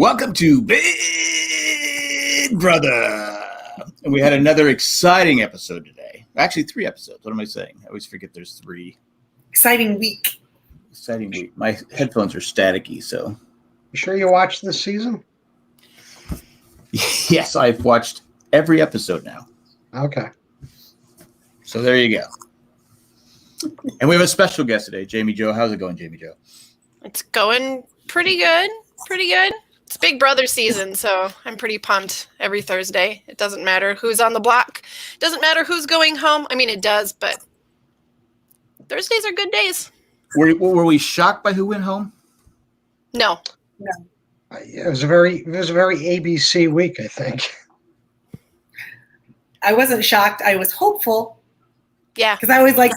Welcome to Big Brother. And we had another exciting episode today. Actually, 3 episodes. What am I saying? I always forget there's 3. Exciting week. Exciting week. My headphones are staticky, so. You sure you watched this season? Yes, I've watched every episode now. Okay. So there you go. And we have a special guest today, Jamie Joe. How's it going, Jamie Joe? It's going pretty good. Pretty good. It's Big Brother season, so I'm pretty pumped every Thursday. It doesn't matter who's on the block. It doesn't matter who's going home. I mean, it does, but Thursdays are good days. Were we shocked by who went home? No. It was a very ABC week, I think. I wasn't shocked. I was hopeful Yeah. because I always like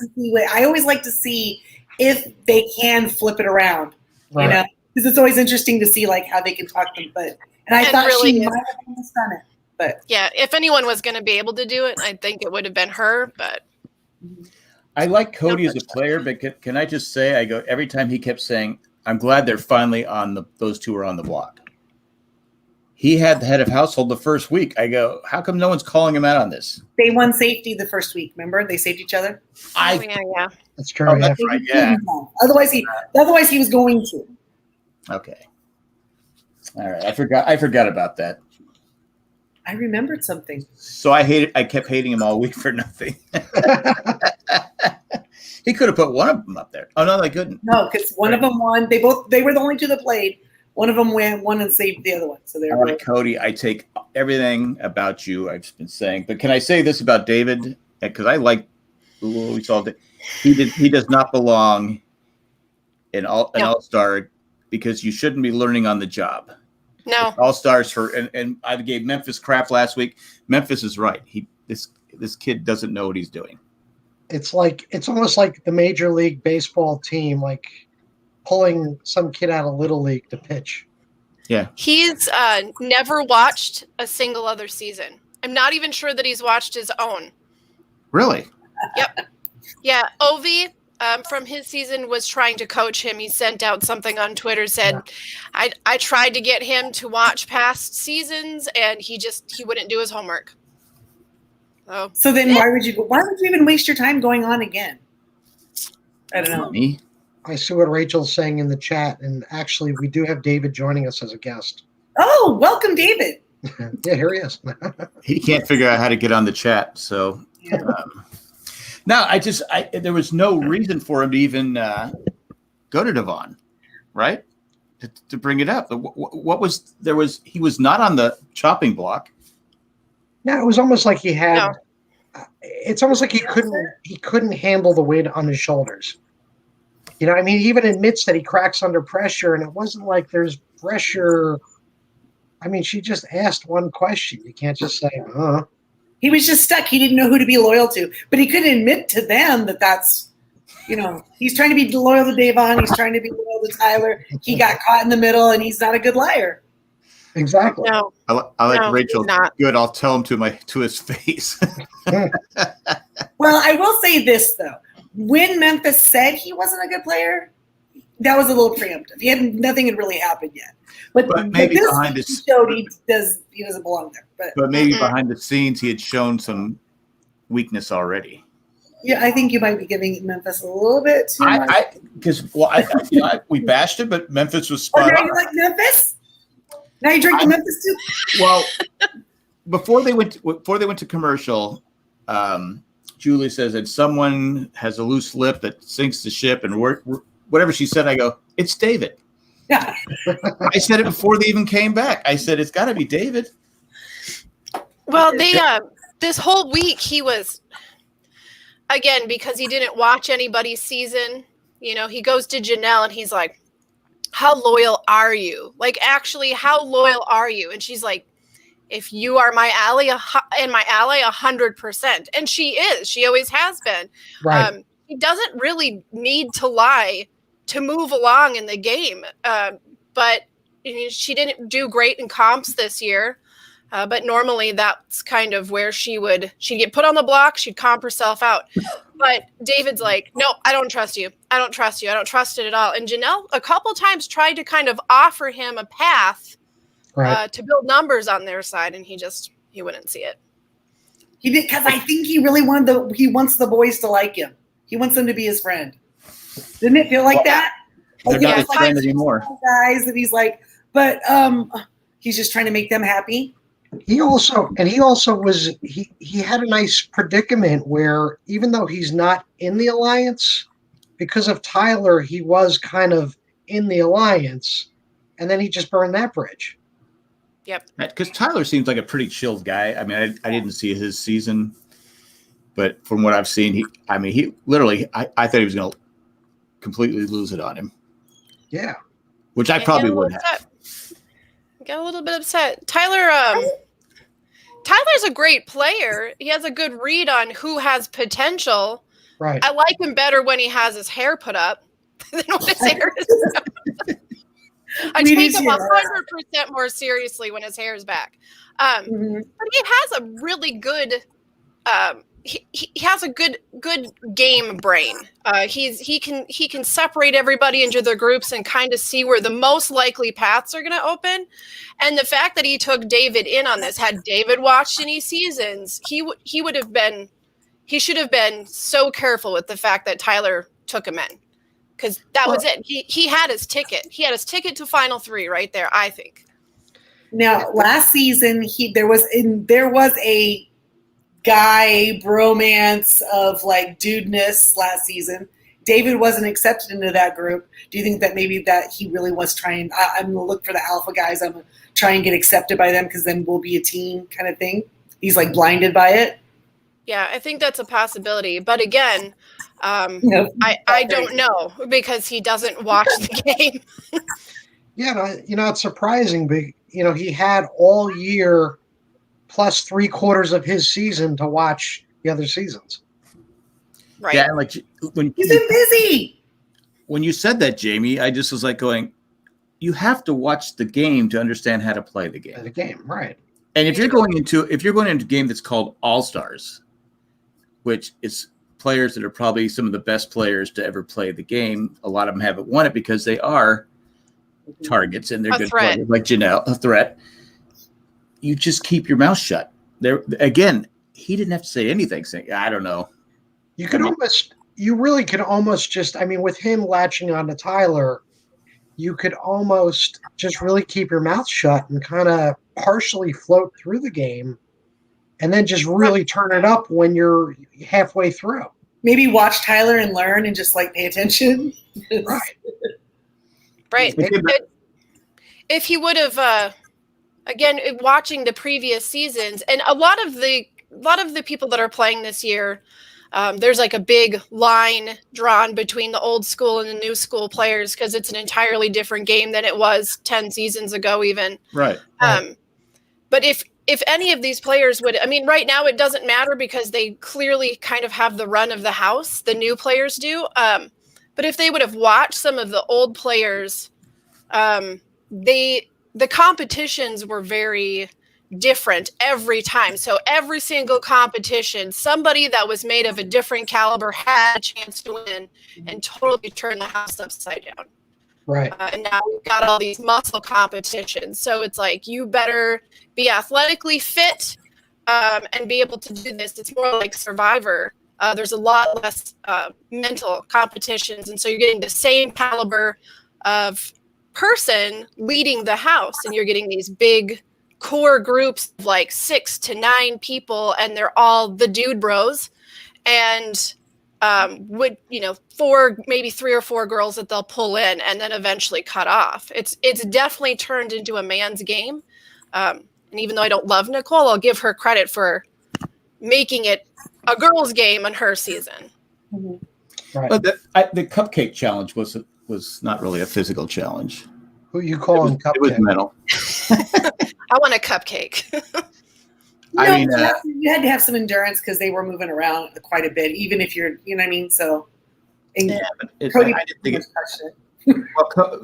to see if they can flip it around. Right. You know, because it's always interesting to see like how they can talk them. And I thought really she is. might have almost done it, but Yeah, if anyone was going to be able to do it, I think it would have been her, but I like Cody as a player, but can I just say, every time he kept saying, I'm glad they're finally on those two are on the block. He had the head of household the first week. I go, how come no one's calling him out on this? they won safety the first week. Remember, they saved each other. yeah. That's true. Oh, Yeah. that's right. Yeah. Otherwise, he was going to. Okay. All right. I forgot about that. I remembered something. So I kept hating him all week for nothing. He could have put one of them up there. Oh no, they couldn't. No, because one of them won. They were the only two that played. One of them won and saved the other one. So they're All right, Cody, I take everything about you I've been saying, but can I say this about David? Because I like we saw that he does not belong in an all-star because you shouldn't be learning on the job. No. All-stars and I gave Memphis crap last week. Memphis is right. This kid doesn't know what he's doing. It's almost like the Major League Baseball team, like pulling some kid out of Little League to pitch. Yeah. He's never watched a single other season. I'm not even sure that he's watched his own. Really? Yep. Yeah, Ovi from his season was trying to coach him. He sent out something on Twitter, said, I tried to get him to watch past seasons, and he wouldn't do his homework. So then why would you even waste your time going on again? I don't know. Me? I see what Rachel's saying in the chat, and actually, we do have David joining us as a guest. Oh, welcome, David. Yeah, here he is. He can't figure out how to get on the chat, so Yeah. no, there was no reason for him to even go to Devon, right? To bring it up. He was not on the chopping block. No, it was almost like he had. No. It's almost like he couldn't handle the weight on his shoulders. You know, I mean, he even admits that he cracks under pressure, and it wasn't like there's pressure. I mean, she just asked one question. You can't just say, huh. He was just stuck. He didn't know who to be loyal to, but he couldn't admit to them that's, he's trying to be loyal to Davon. He's trying to be loyal to Tyler. He got caught in the middle, and he's not a good liar. Exactly. No. I like Rachel. Good. I'll tell him to his face. Well, I will say this though: when Memphis said he wasn't a good player, that was a little preemptive. Nothing had really happened yet. But maybe this behind the showed he doesn't belong there. But maybe behind the scenes he had shown some weakness already. Yeah, I think you might be giving Memphis a little bit too much. Because we bashed it, but Memphis was spot now on. you like Memphis? Now you drink the Memphis too? Well, before they went to commercial, Julie says that someone has a loose lip that sinks the ship, and whatever she said, I go, it's David. Yeah. I said it before they even came back. I said it's got to be David. Well, this whole week he was, again, because he didn't watch anybody's season. He goes to Janelle and he's like, how loyal are you? Like, actually, how loyal are you? And she's like, if you are my ally, 100%. And she is. She always has been. Right. He doesn't really need to lie to move along in the game. But she didn't do great in comps this year. But normally that's kind of where she'd get put on the block. She'd comp herself out. But David's like, no, I don't trust you. I don't trust you. I don't trust it at all. And Janelle a couple times tried to kind of offer him a path Right. to build numbers on their side, and he wouldn't see it. He did, because I think he really he wants the boys to like him. He wants them to be his friend. Didn't it feel like that? They're Like, not his like friend anymore. guys, and he's like, but he's just trying to make them happy. He also was he had a nice predicament where even though he's not in the alliance, because of Tyler, he was kind of in the alliance, and then he just burned that bridge. Yep. Because Tyler seems like a pretty chilled guy. I mean, I didn't see his season, but from what I've seen, he literally, I thought he was going to completely lose it on him. Yeah. Which I probably would have. Got a little bit upset. Tyler's a great player. He has a good read on who has potential. Right. I like him better when he has his hair put up than when his hair is down. I take him 100% more seriously when his hair is back. But he has a really good he has a good game brain. He can separate everybody into their groups and kind of see where the most likely paths are going to open. And the fact that he took David in on this, had David watched any seasons, he should have been so careful with the fact that Tyler took him in, because that was it. He had his ticket. He had his ticket to Final Three right there, I think. Now, last season, there was a guy bromance of like dudeness last season. David wasn't accepted into that group. Do you think that maybe that he really was trying? I'm going to look for the alpha guys. I'm going to try and get accepted by them because then we'll be a team kind of thing. He's like blinded by it. Yeah, I think that's a possibility. But again, I don't know because he doesn't watch the game. Yeah, it's surprising, but he had all year plus 3/4 of his season to watch the other seasons. Right. Yeah, and like when he's been busy. When you said that, Jamie, I just was like going, you have to watch the game to understand how to play the game. The game, right. And if you're going into a game that's called Allstars, which is players that are probably some of the best players to ever play the game, a lot of them haven't won it because they are targets and they're good players, like Janelle, a threat. You just keep your mouth shut. There again, he didn't have to say anything. Saying, I don't know. You really could almost just, with him latching on to Tyler, you could almost just really keep your mouth shut and kind of partially float through the game and then just really turn it up when you're halfway through. Maybe watch Tyler and learn and just like pay attention. Right. Right. If he would have, again, watching the previous seasons, and a lot of the people that are playing this year, there's like a big line drawn between the old school and the new school players because it's an entirely different game than it was 10 seasons ago even. Right. But if any of these players would, right now it doesn't matter because they clearly kind of have the run of the house, the new players do. But if they would have watched some of the old players, the competitions were very different every time. So every single competition, somebody that was made of a different caliber had a chance to win and totally turn the house upside down. Right. And now we've got all these muscle competitions. So it's like, you better be athletically fit and be able to do this. It's more like Survivor. There's a lot less mental competitions. And so you're getting the same caliber of person leading the house. And you're getting these big core groups of like 6 to 9 people. And they're all the dude bros. And would, 4, maybe 3 or 4 girls that they'll pull in and then eventually cut off. It's definitely turned into a man's game. And even though I don't love Nicole, I'll give her credit for making it a girl's game in her season. Right. But the cupcake challenge was not really a physical challenge. Who you calling cupcake? It was mental. I want a cupcake. You had to have some endurance because they were moving around quite a bit, even if you're, you know what I mean? So, Cody, I didn't think it. Well,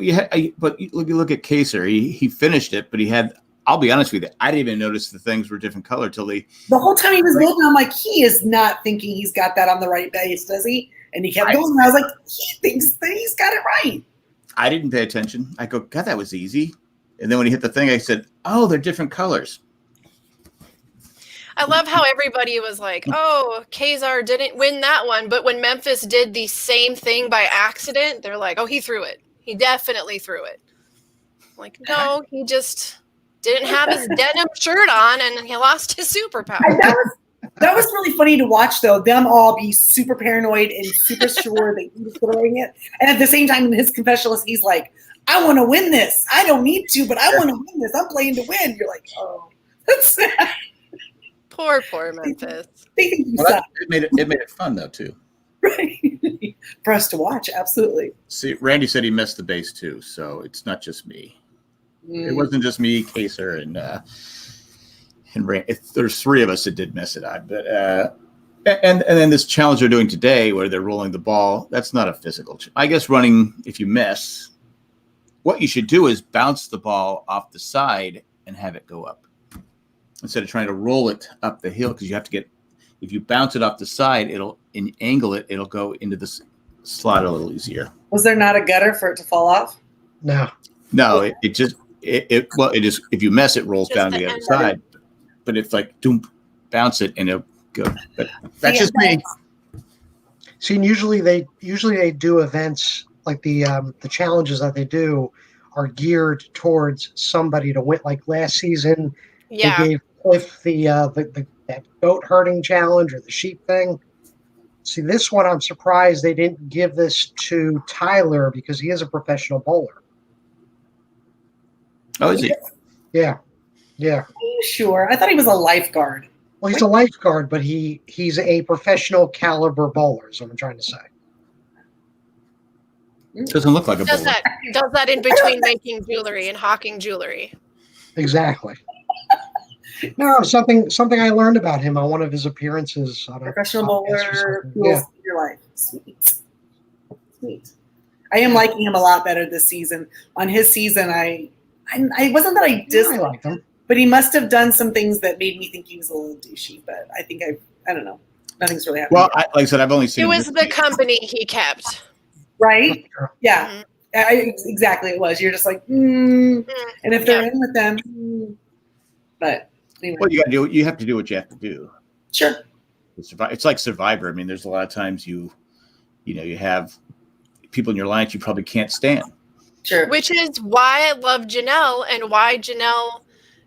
but you look at Kaser. He finished it, but he had. I'll be honest with you. I didn't even notice the things were different color till the whole time he was moving. I'm like, he is not thinking he's got that on the right base, does he? And he kept going. And I was like, he thinks that he's got it right. I didn't pay attention. I go, God, that was easy. And then when he hit the thing, I said, "Oh, they're different colors." I love how everybody was like, "Oh, Kazar didn't win that one," but when Memphis did the same thing by accident, they're like, "Oh, he threw it. He definitely threw it." Like, no, he just didn't have his denim shirt on, and he lost his superpower. That was really funny to watch, though. Them all be super paranoid and super sure that he was throwing it, and at the same time, in his confessional, he's like, "I want to win this. I don't need to, but I want to win this. I'm playing to win." You're like, "Oh, that's sad." Poor Memphis. They think you suck. It made it fun though too. Right. For us to watch, absolutely. See, Randy said he missed the base too, so it's not just me. It wasn't just me, Kaser, and there's three of us that did miss it. And then this challenge they're doing today, where they're rolling the ball, that's not a physical. I guess running, if you miss, what you should do is bounce the ball off the side and have it go up instead of trying to roll it up the hill, because you have to get. If you bounce it off the side, it'll go into the slot a little easier. Was there not a gutter for it to fall off? No. No, it just if you mess, it rolls Just down to the the other end. side. But it's like bounce it and it'll go. But that's just me. See, and usually they do events like the challenges that they do are geared towards somebody to win. Like last season, Yeah. they gave Cliff that goat herding challenge or the sheep thing. See, this one, I'm surprised they didn't give this to Tyler because he is a professional bowler. Oh, is he? Yeah. Are you sure? I thought he was a lifeguard. Well, he's a lifeguard, but he's a professional caliber bowler, is what I'm trying to say. Doesn't look like a Does bowler. that in between making jewelry and hawking jewelry. Exactly. No, something I learned about him on one of his appearances on a Professional podcast or bowler, something. who will Yeah. save your life. Sweet. I am liking him a lot better this season. On his season, I wasn't that I I disliked, liked him. but he must have done some things that made me think he was a little douchey. But I think I don't know. Nothing's really happened. Well, yet. like I said, I've only seen. It him was this the season. company he kept. Right? Sure. Yeah. Exactly. It was. You're just like, and if they're in with them, but anyway. Well, you have to do what you have to do. Sure. It's like Survivor. I mean, there's a lot of times you have people in your life you probably can't stand. Sure. Which is why I love Janelle, and why Janelle,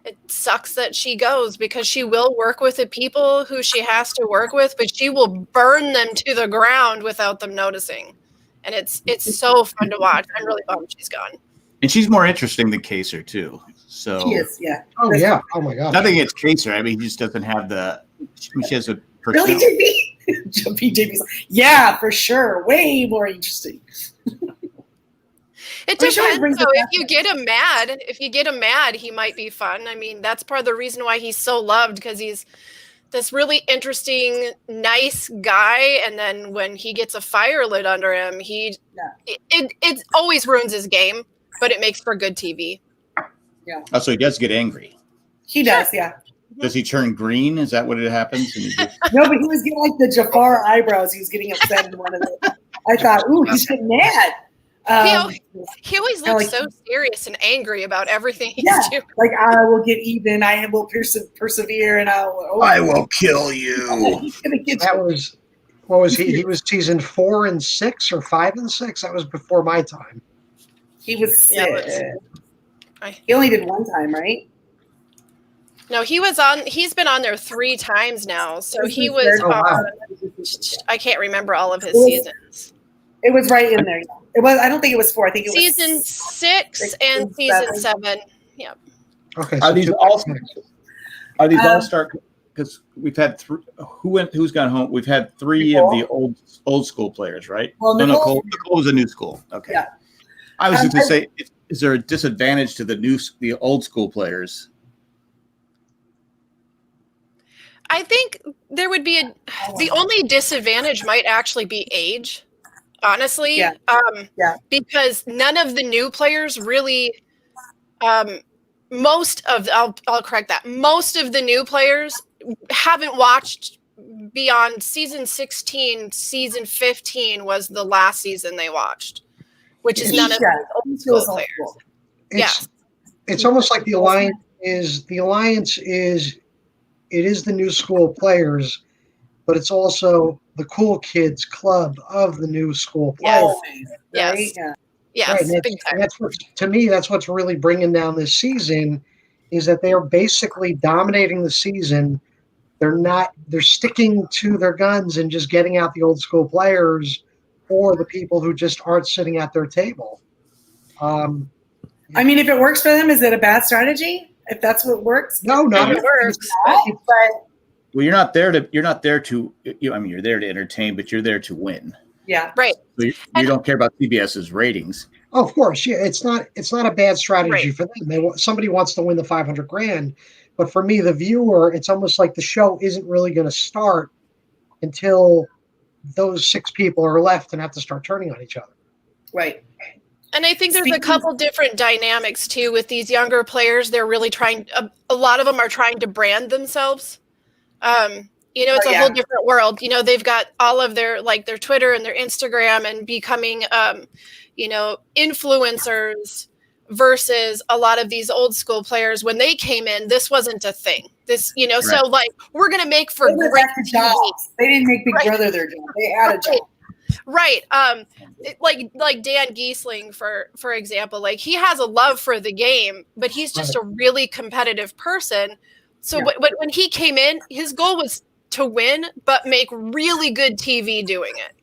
it sucks that she goes, because she will work with the people who she has to work with, but she will burn them to the ground without them noticing. And it's so fun to watch. I'm really bummed she's gone. And she's more interesting than Kaser too. So She is, yeah. Oh yeah. Oh my god. nothing against Kaser. I mean, he just doesn't have she has a Really, personality. JB's yeah, for sure. Way more interesting. It I'm sure it depends, brings though. it If back. you get him mad, he might be fun. I mean, that's part of the reason why he's so loved, because he's this really interesting, nice guy. And then when he gets a fire lit under him, it always ruins his game, but it makes for good TV. Oh, so he does get angry. He does, yeah. Does he turn green? Is that what it happens? And he just, No, but he was getting like the Jafar eyebrows. He was getting upset in one of them. I thought, ooh, he's getting mad. He always I looks like- so serious and angry about everything he's Yeah. doing. Like, I will get even. I will persevere, and I will kill you. He's gonna get That you. was what was he? He was season 4 and 6 or 5 and 6. That was before my time. He was Yeah, sick. He only did one time, right? No, he's been on there 3 times now. So he was Oh, wow. I can't remember all of his It was- seasons. It was right in there. Yeah. It was. I don't think it was 4. I think it was Season 6 six and and season seven. 7. Yeah. Okay. Are these all Um, all-star? Because we've had who's gone home? We've had 3 of the old school players, right? Well, No, Nicole- Nicole was a new school. Okay. Yeah. I was just going to I- say, is there a disadvantage to the old school players? I think there would be the only disadvantage might actually be age, honestly. Yeah. Because none of the new players really, I'll correct that. Most of the new players haven't watched beyond season 16. Season 15 was the last season they watched, which is none of the old school players. It's, Yes. it's almost like the alliance is it is the new school players, but it's also the cool kids club of the new school players. Yes. Right? Yeah. Yes. Right, and Big time. that's what, to me, that's what's really bringing down this season, is that they are basically dominating the season. They're sticking to their guns and just getting out the old school players or the people who just aren't sitting at their table. I mean, if it works for them, is it a bad strategy? If that's what works? No, not If it works. But Well, you're not there to. I mean, you're there to entertain, but you're there to win. yeah. Right. So you don't care about CBS's ratings. Oh, of course, yeah. It's not a bad strategy Right. for them. Somebody wants to win the $500,000, but for me, the viewer, it's almost like the show isn't really going to start until those 6 people are left and have to start turning on each other. Right. And I think there's a couple different dynamics too with these younger players. They're really trying. A lot of them are trying to brand themselves. It's a whole different world. They've got all of their Twitter and their Instagram and becoming, influencers versus a lot of these old school players. When they came in, this wasn't a thing. This, Right. So we're going to make for They went great back to TV. jobs. They didn't make Big Right. Brother their job. They had a job. Right. Like Dan Giesling, for example, like he has a love for the game, but he's just a really competitive person. So when he came in, his goal was to win, but make really good TV doing it.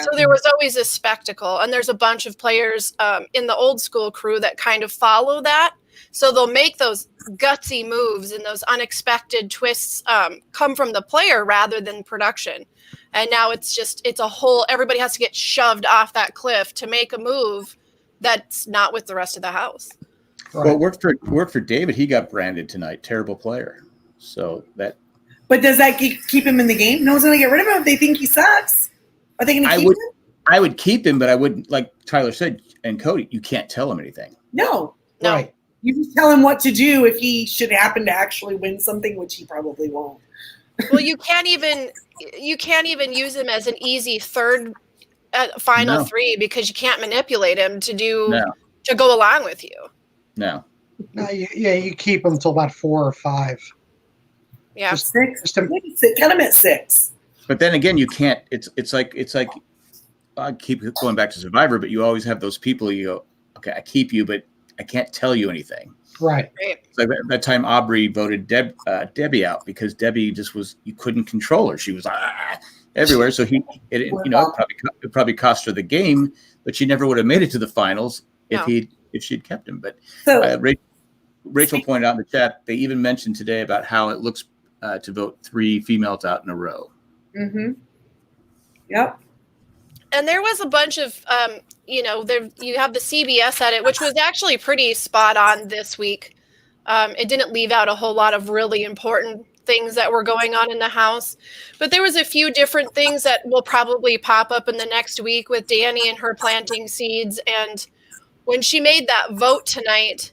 So there was always a spectacle, and there's a bunch of players in the old school crew that kind of follow that. So they'll make those gutsy moves and those unexpected twists come from the player rather than production. And now it's a whole, everybody has to get shoved off that cliff to make a move that's not with the rest of the house. Right. Well, it worked for David. He got branded tonight. Terrible player. So that. But does that keep him in the game? No one's going to get rid of him if they think he sucks. Are they going to keep him? I would keep him, but I wouldn't, like Tyler said, and Cody, you can't tell him anything. No. Right. You just tell him what to do if he should happen to actually win something, which he probably won't. Well, you can't even use him as an easy third final 3 because you can't manipulate him to go along with you. No. No, you keep them until about 4 or 5. Yeah. Just 6. to, Cut him at 6. But then again, you can't. It's like I keep going back to Survivor, but you always have those people. You go, okay, I keep you, but I can't tell you anything. right. It's like that time Aubrey voted Debbie out because Debbie you couldn't control her. She was everywhere. So it probably cost her the game, but she never would have made it to the finals if she'd kept him. But So Rachel pointed out in the chat, they even mentioned today about how it looks to vote 3 females out in a row. Mm-hmm. Yep. And there was a bunch of, you have the CBS edit, which was actually pretty spot on this week. It didn't leave out a whole lot of really important things that were going on in the house. But there was a few different things that will probably pop up in the next week with Danny and her planting seeds. And when she made that vote tonight,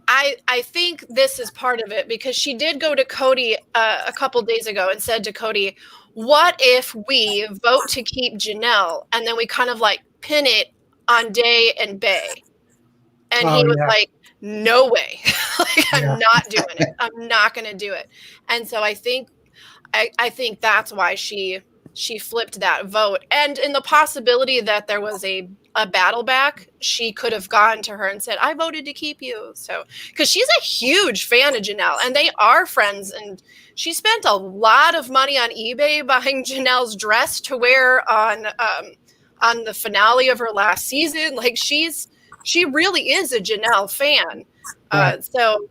I think this is part of it because she did go to Cody a couple days ago and said to Cody, what if we vote to keep Janelle and then we kind of like pin it on Day and Bay? And he was like, no way. I'm not doing it. I'm not going to do it. And so I think that's why she flipped that vote. And in the possibility that there was a battle back, she could have gone to her and said, I voted to keep you. So, because she's a huge fan of Janelle and they are friends. And she spent a lot of money on eBay buying Janelle's dress to wear on the finale of her last season. Like she really is a Janelle fan. So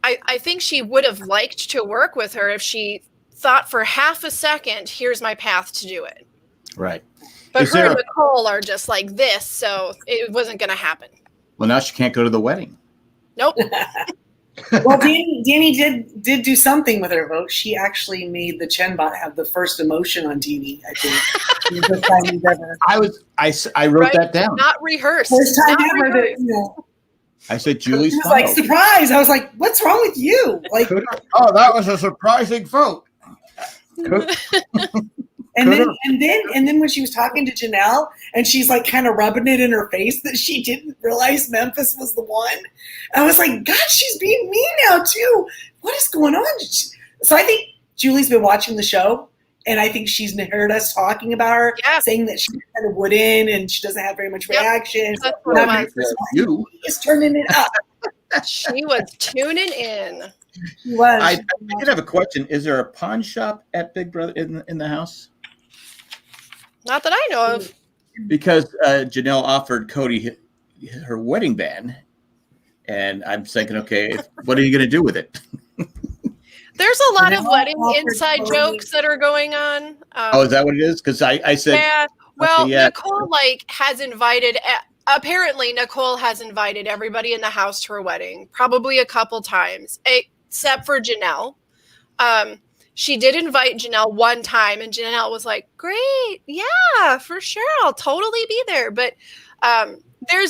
I think she would have liked to work with her if she thought for half a second, here's my path to do it. Right. But her and Nicole are just like this, so it wasn't going to happen. Well, now she can't go to the wedding. Nope. Well, Danny did do something with her vote. She actually made the Chenbot have the first emotion on TV, I think. The first time he's ever. I wrote that down. Not rehearsed. First time Not ever rehearsed. that, I said Julie She was like, smiled. surprise. I was like, what's wrong with you? Like, Oh, that was a surprising vote. And then when she was talking to Janelle and she's like kind of rubbing it in her face that she didn't realize Memphis was the one. I was like, God, she's being mean now too. What is going on? So I think Julie's been watching the show and I think she's heard us talking about her, saying that she kind of wouldn't and she doesn't have very much reaction. That's what it was. You is turning it up. She was tuning in. She was. I did have a question. Is there a pawn shop at Big Brother in the house? Not that I know of. Because Janelle offered Cody her wedding band, and I'm thinking, okay, what are you going to do with it? There's a lot of wedding inside jokes that are going on. Is that what it is? Because I said, yeah. Well, okay, yeah. Nicole has invited. Apparently, Nicole has invited everybody in the house to her wedding, probably a couple times, except for Janelle. She did invite Janelle one time, and Janelle was like, "Great, yeah, for sure, I'll totally be there." But there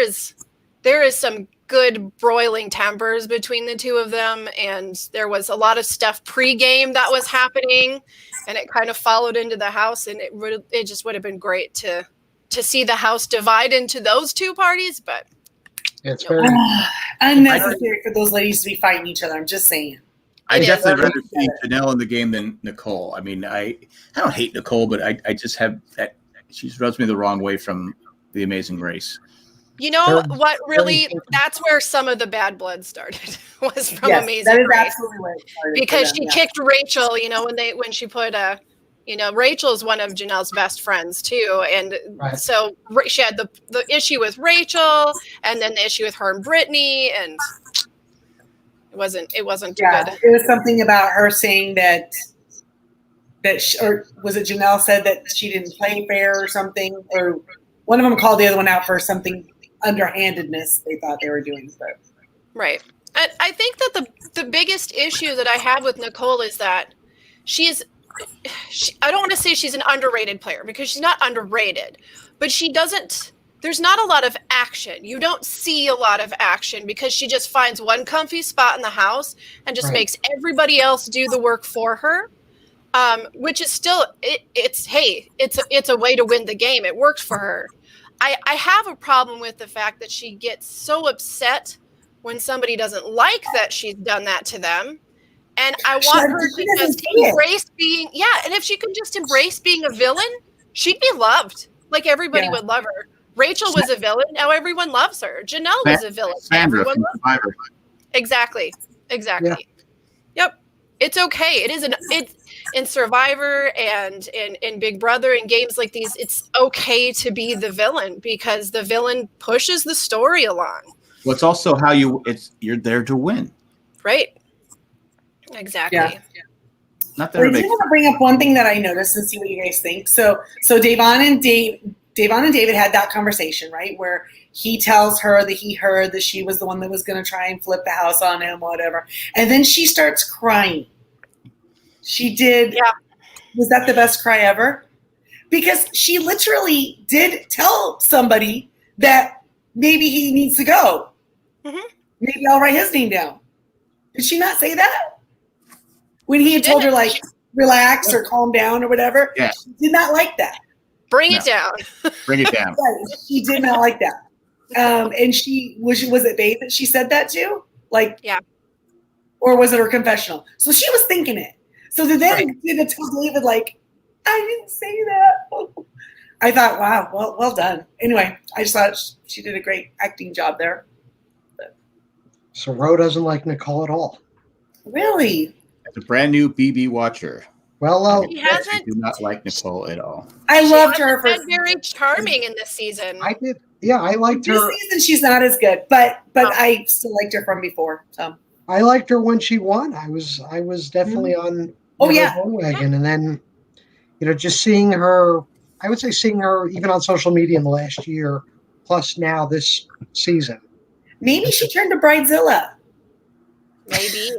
is some good broiling tempers between the two of them, and there was a lot of stuff pre-game that was happening, and it kind of followed into the house, and it just would have been great to see the house divide into those two parties, but it's very unnecessary for those ladies to be fighting each other. I'm just saying. I definitely rather see Janelle in the game than Nicole. I mean, I don't hate Nicole, but I just have that she rubs me the wrong way from The Amazing Race. You know what? Really, that's where some of the bad blood started. Was from Amazing that is Race, absolutely where it started because she kicked Rachel. You know, when she put Rachel's one of Janelle's best friends too, and so she had the issue with Rachel, and then the issue with her and Brittany, and it wasn't too good. It was something about her saying that or was it Janelle said that she didn't play fair or something, or one of them called the other one out for something underhandedness they thought they were doing. So. Right. I think that the biggest issue that I have with Nicole is that I don't want to say she's an underrated player because she's not underrated, but there's not a lot of action. You don't see a lot of action because she just finds one comfy spot in the house and just makes everybody else do the work for her, which is still, it's a way to win the game. It works for her. I have a problem with the fact that she gets so upset when somebody doesn't like that she's done that to them. And I want her to just embrace being, and if she could just embrace being a villain, she'd be loved. Like everybody would love her. Rachel was a villain. Now everyone loves her. Janelle was a villain. Everyone loves her. Exactly. Yeah. Yep. It's okay. It's in Survivor and in Big Brother and games like these, it's okay to be the villain because the villain pushes the story along. Well, it's also how you're there to win. Right. Exactly. Yeah. Not that I do want to bring up one thing that I noticed and see what you guys think. So Davon and David had that conversation, right? Where he tells her that he heard that she was the one that was going to try and flip the house on him, whatever. And then she starts crying. She did. Yeah. Was that the best cry ever? Because she literally did tell somebody that maybe he needs to go. Mm-hmm. Maybe I'll write his name down. Did she not say that? When he had told her, like, relax or calm down or whatever. Yeah. She did not like that. Bring it down. Bring it down. Right. She did not like that. And was it Babe that she said that to? Like, yeah. Or was it her confessional? So she was thinking it. So then did tell David, like, I didn't say that. I thought, wow, well done. Anyway, I just thought she did a great acting job there. So Ro doesn't like Nicole at all. Really? As a brand new BB watcher. Well, he hasn't. I do not like Nicole at all. I loved her. Been very charming in this season. I did. Yeah, I liked her. This season she's not as good, but I still liked her from before. So I liked her when she won. I was definitely on her bandwagon, and then just seeing her. I would say seeing her even on social media in the last year, plus now this season. Maybe she turned to Bridezilla. Maybe.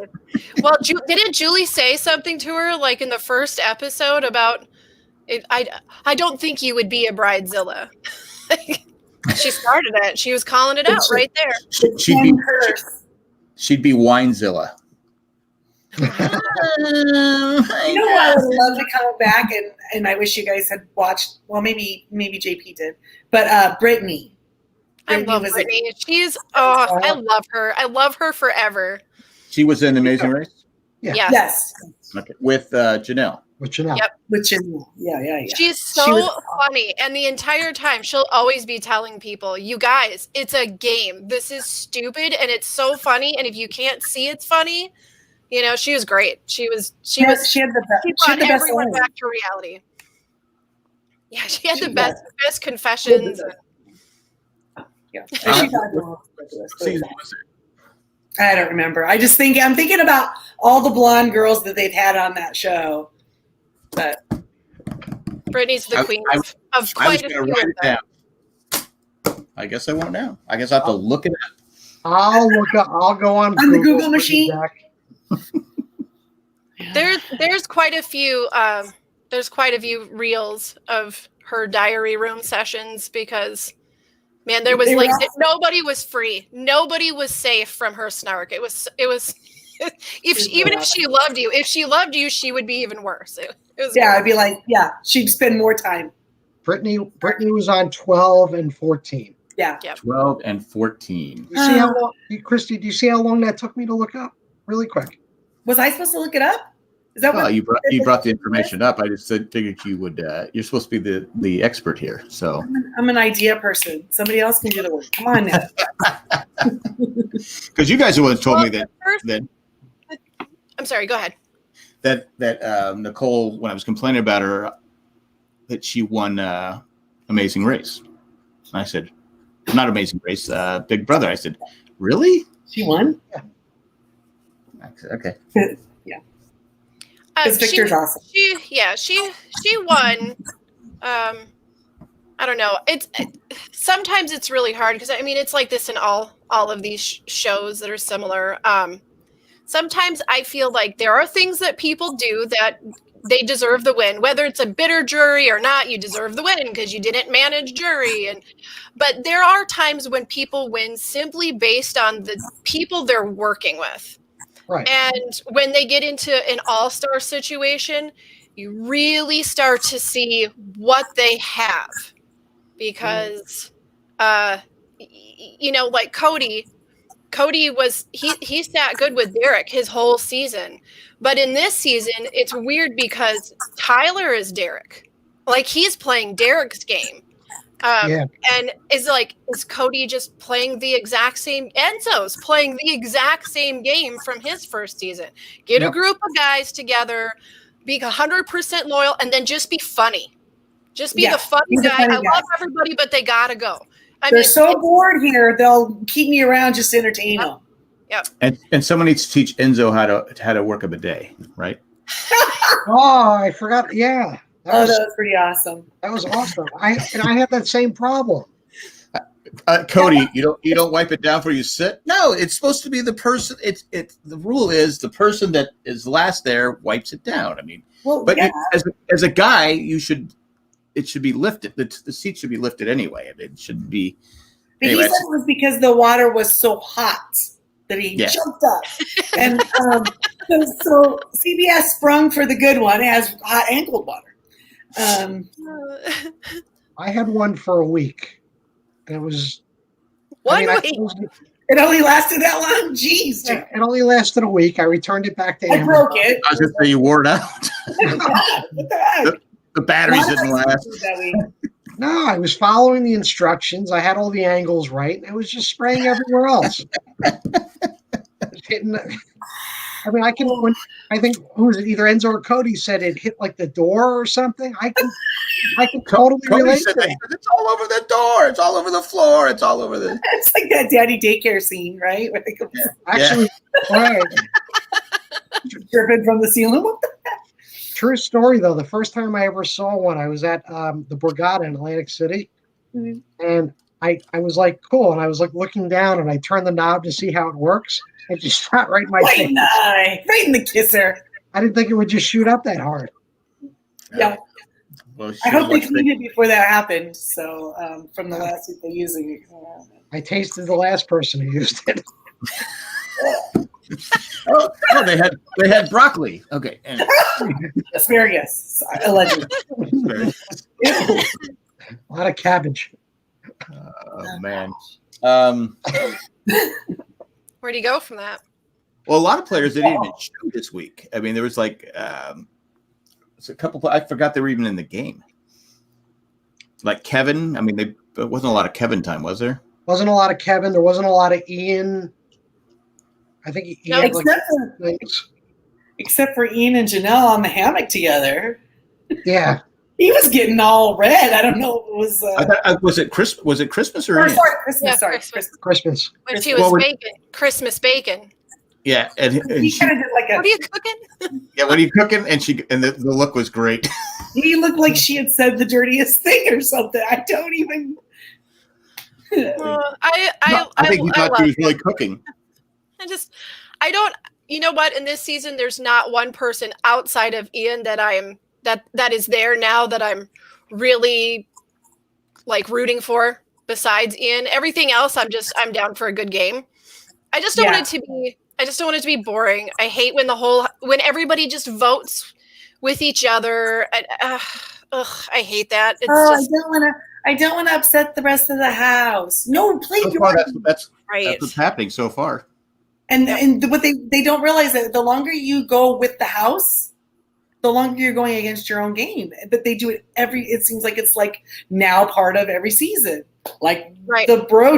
Well, didn't Julie say something to her like in the first episode about it? I don't think you would be a Bridezilla. She started it. She was calling it out right there. She'd be Winezilla. You know what I would love to come back and I wish you guys had watched. Well, maybe JP did, but Brittany. I love Brittany. I love her. I love her forever. She was in Amazing Race? Yeah. Yes. Okay. With Janelle. With Janelle. Yep. With Janelle. Yeah. She's so funny. And the entire time she'll always be telling people, you guys, it's a game. This is stupid and it's so funny. And if you can't see it's funny, she was great. She brought everyone back to reality. Yeah, she had the best confessions. Yeah. I don't remember. I'm thinking about all the blonde girls that they've had on that show. But Brittany's the queen of quite a few of them. I guess I won't now. I guess I have to look it up. I'll go on the Google machine. There's quite a few reels of her diary room sessions because man, there was nobody was free. Nobody was safe from her snark. It was if she loved you, she would be even worse. I'd be like, she'd spend more time. Brittany was on 12 and 14. Yeah. Yep. 12 and 14. You see how long, Christy, do you see how long that took me to look up? Really quick. Was I supposed to look it up? Is that what you brought the information up? I just figured you would. You're supposed to be the expert here, so I'm an idea person. Somebody else can do the work. Come on now. Because you guys are the ones told me that. I'm sorry. Go ahead. That Nicole, when I was complaining about her, that she won Amazing Race. And I said, not Amazing Race, Big Brother. I said, really? She won? Yeah. I said, okay. Yeah. Because Victor's awesome. She won. I don't know. Sometimes it's really hard because it's like this in all of these shows that are similar. Sometimes I feel like there are things that people do that they deserve the win, whether it's a bitter jury or not. You deserve the win because you didn't manage jury, but there are times when people win simply based on the people they're working with. Right. And when they get into an all-star situation, you really start to see what they have because, like Cody was, he sat good with Derek his whole season. But in this season, it's weird because Tyler is Derek. Like he's playing Derek's game. And is Cody just playing the exact same? Enzo's playing the exact same game from his first season. Get a group of guys together, be 100% loyal, and then just be funny. Just be the funny guy. I love everybody, but they gotta go. They're so bored here; they'll keep me around just to entertain them. Yep. And someone needs to teach Enzo how to work a bidet, right? Oh, I forgot. Yeah. That was pretty awesome. That was awesome. I had that same problem. Cody, you don't wipe it down before you sit. No, it's supposed to be the person. The rule is the person that is last there wipes it down. As a guy, it should be lifted. The seat should be lifted anyway. It should be. But he said it was because the water was so hot that he jumped up, and so CBS sprung for the good one. It has hot and cold water. I had one for a week. It was 1 week. It only lasted that long? Jeez. It only lasted a week. I returned it back to Amber. I broke it. I was going to say you wore it out. What the heck? The batteries didn't last. No, I was following the instructions. I had all the angles right. And it was just spraying everywhere else. Hitting. I think who was it? Either Enzo or Cody said it hit like the door or something. I can totally relate to that. It's all over the door. It's all over the floor. It's all over the. It's like that daddy daycare scene, right? Actually, right. Dripping from the ceiling. What the heck? True story though. The first time I ever saw one, I was at the Borgata in Atlantic City, and I was like, cool, and I was like looking down, and I turned the knob to see how it works. It just shot right in my face. Right in the kisser. I didn't think it would just shoot up that hard. Yeah. Well, I hope they cleaned it before that happened. So from the last people using it. I tasted the last person who used it. Oh, they had broccoli. Okay. Anyway. Asparagus, allegedly. A lot of cabbage. Oh man. Where do you go from that? Well, a lot of players didn't even show this week. I mean, there was like it's a couple. I forgot they were even in the game. Like Kevin. I mean, there wasn't a lot of Kevin time, was there? Wasn't a lot of Kevin. There wasn't a lot of Ian. I think he No, had except for Ian and Janelle on the hammock together. Yeah. He was getting all red. I don't know. It was. Was it Christmas or? Sorry, Ian? Christmas. Yeah, Sorry, Christmas. Christmas. When she was bacon, Christmas bacon. Yeah, and He she, kind of did like What are you cooking? yeah, when you cooking, and the look was great. He looked like she had said the dirtiest thing or something. I don't even. I think he thought she was really cooking. I don't. You know what? In this season, there's not one person outside of Ian that is there now that I'm really like rooting for. Besides Ian, everything else, I'm down for a good game. I just don't want it to be. I just don't want it to be boring. I hate when everybody just votes with each other. I hate that. It's just, I don't want to upset the rest of the house. No, please. So far, that's right. what's happening so far. And what they don't realize that the longer you go with the house, the longer you're going against your own game. But they do it it seems like it's like now part of every season. Like the bro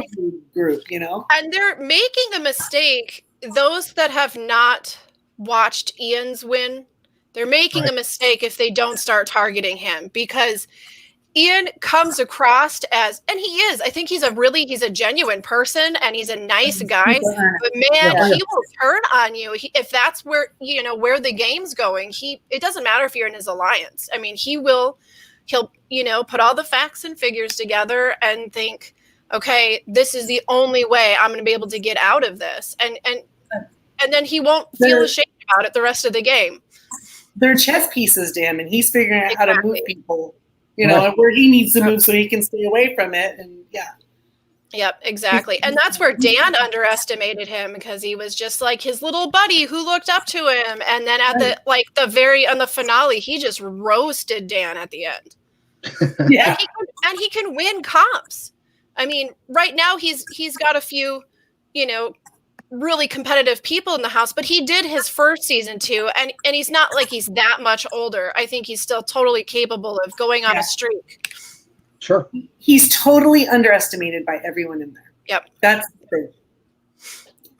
group, you know? And they're making a mistake. Those that have not watched Ian's win, they're making a mistake if they don't start targeting him, because Ian comes across as, and he is, I think he's a genuine person and he's a nice guy, but man, he will turn on you if that's where the game's going. It doesn't matter if you're in his alliance. I mean, he'll put all the facts and figures together and think, okay, this is the only way I'm going to be able to get out of this. And then he won't feel ashamed about it the rest of the game. They're chess pieces, Dan, and he's figuring out how to move people, and where he needs to move so he can stay away from it. And Yep, exactly. And that's where Dan underestimated him, because he was just like his little buddy who looked up to him. And then at on the finale, he just roasted Dan at the end. Yeah. And he can win comps. I mean, right now he's got a few, really competitive people in the house, but he did his first season too. And he's not like he's that much older. I think he's still totally capable of going on a streak. Sure. He's totally underestimated by everyone in there. Yep. That's the thing.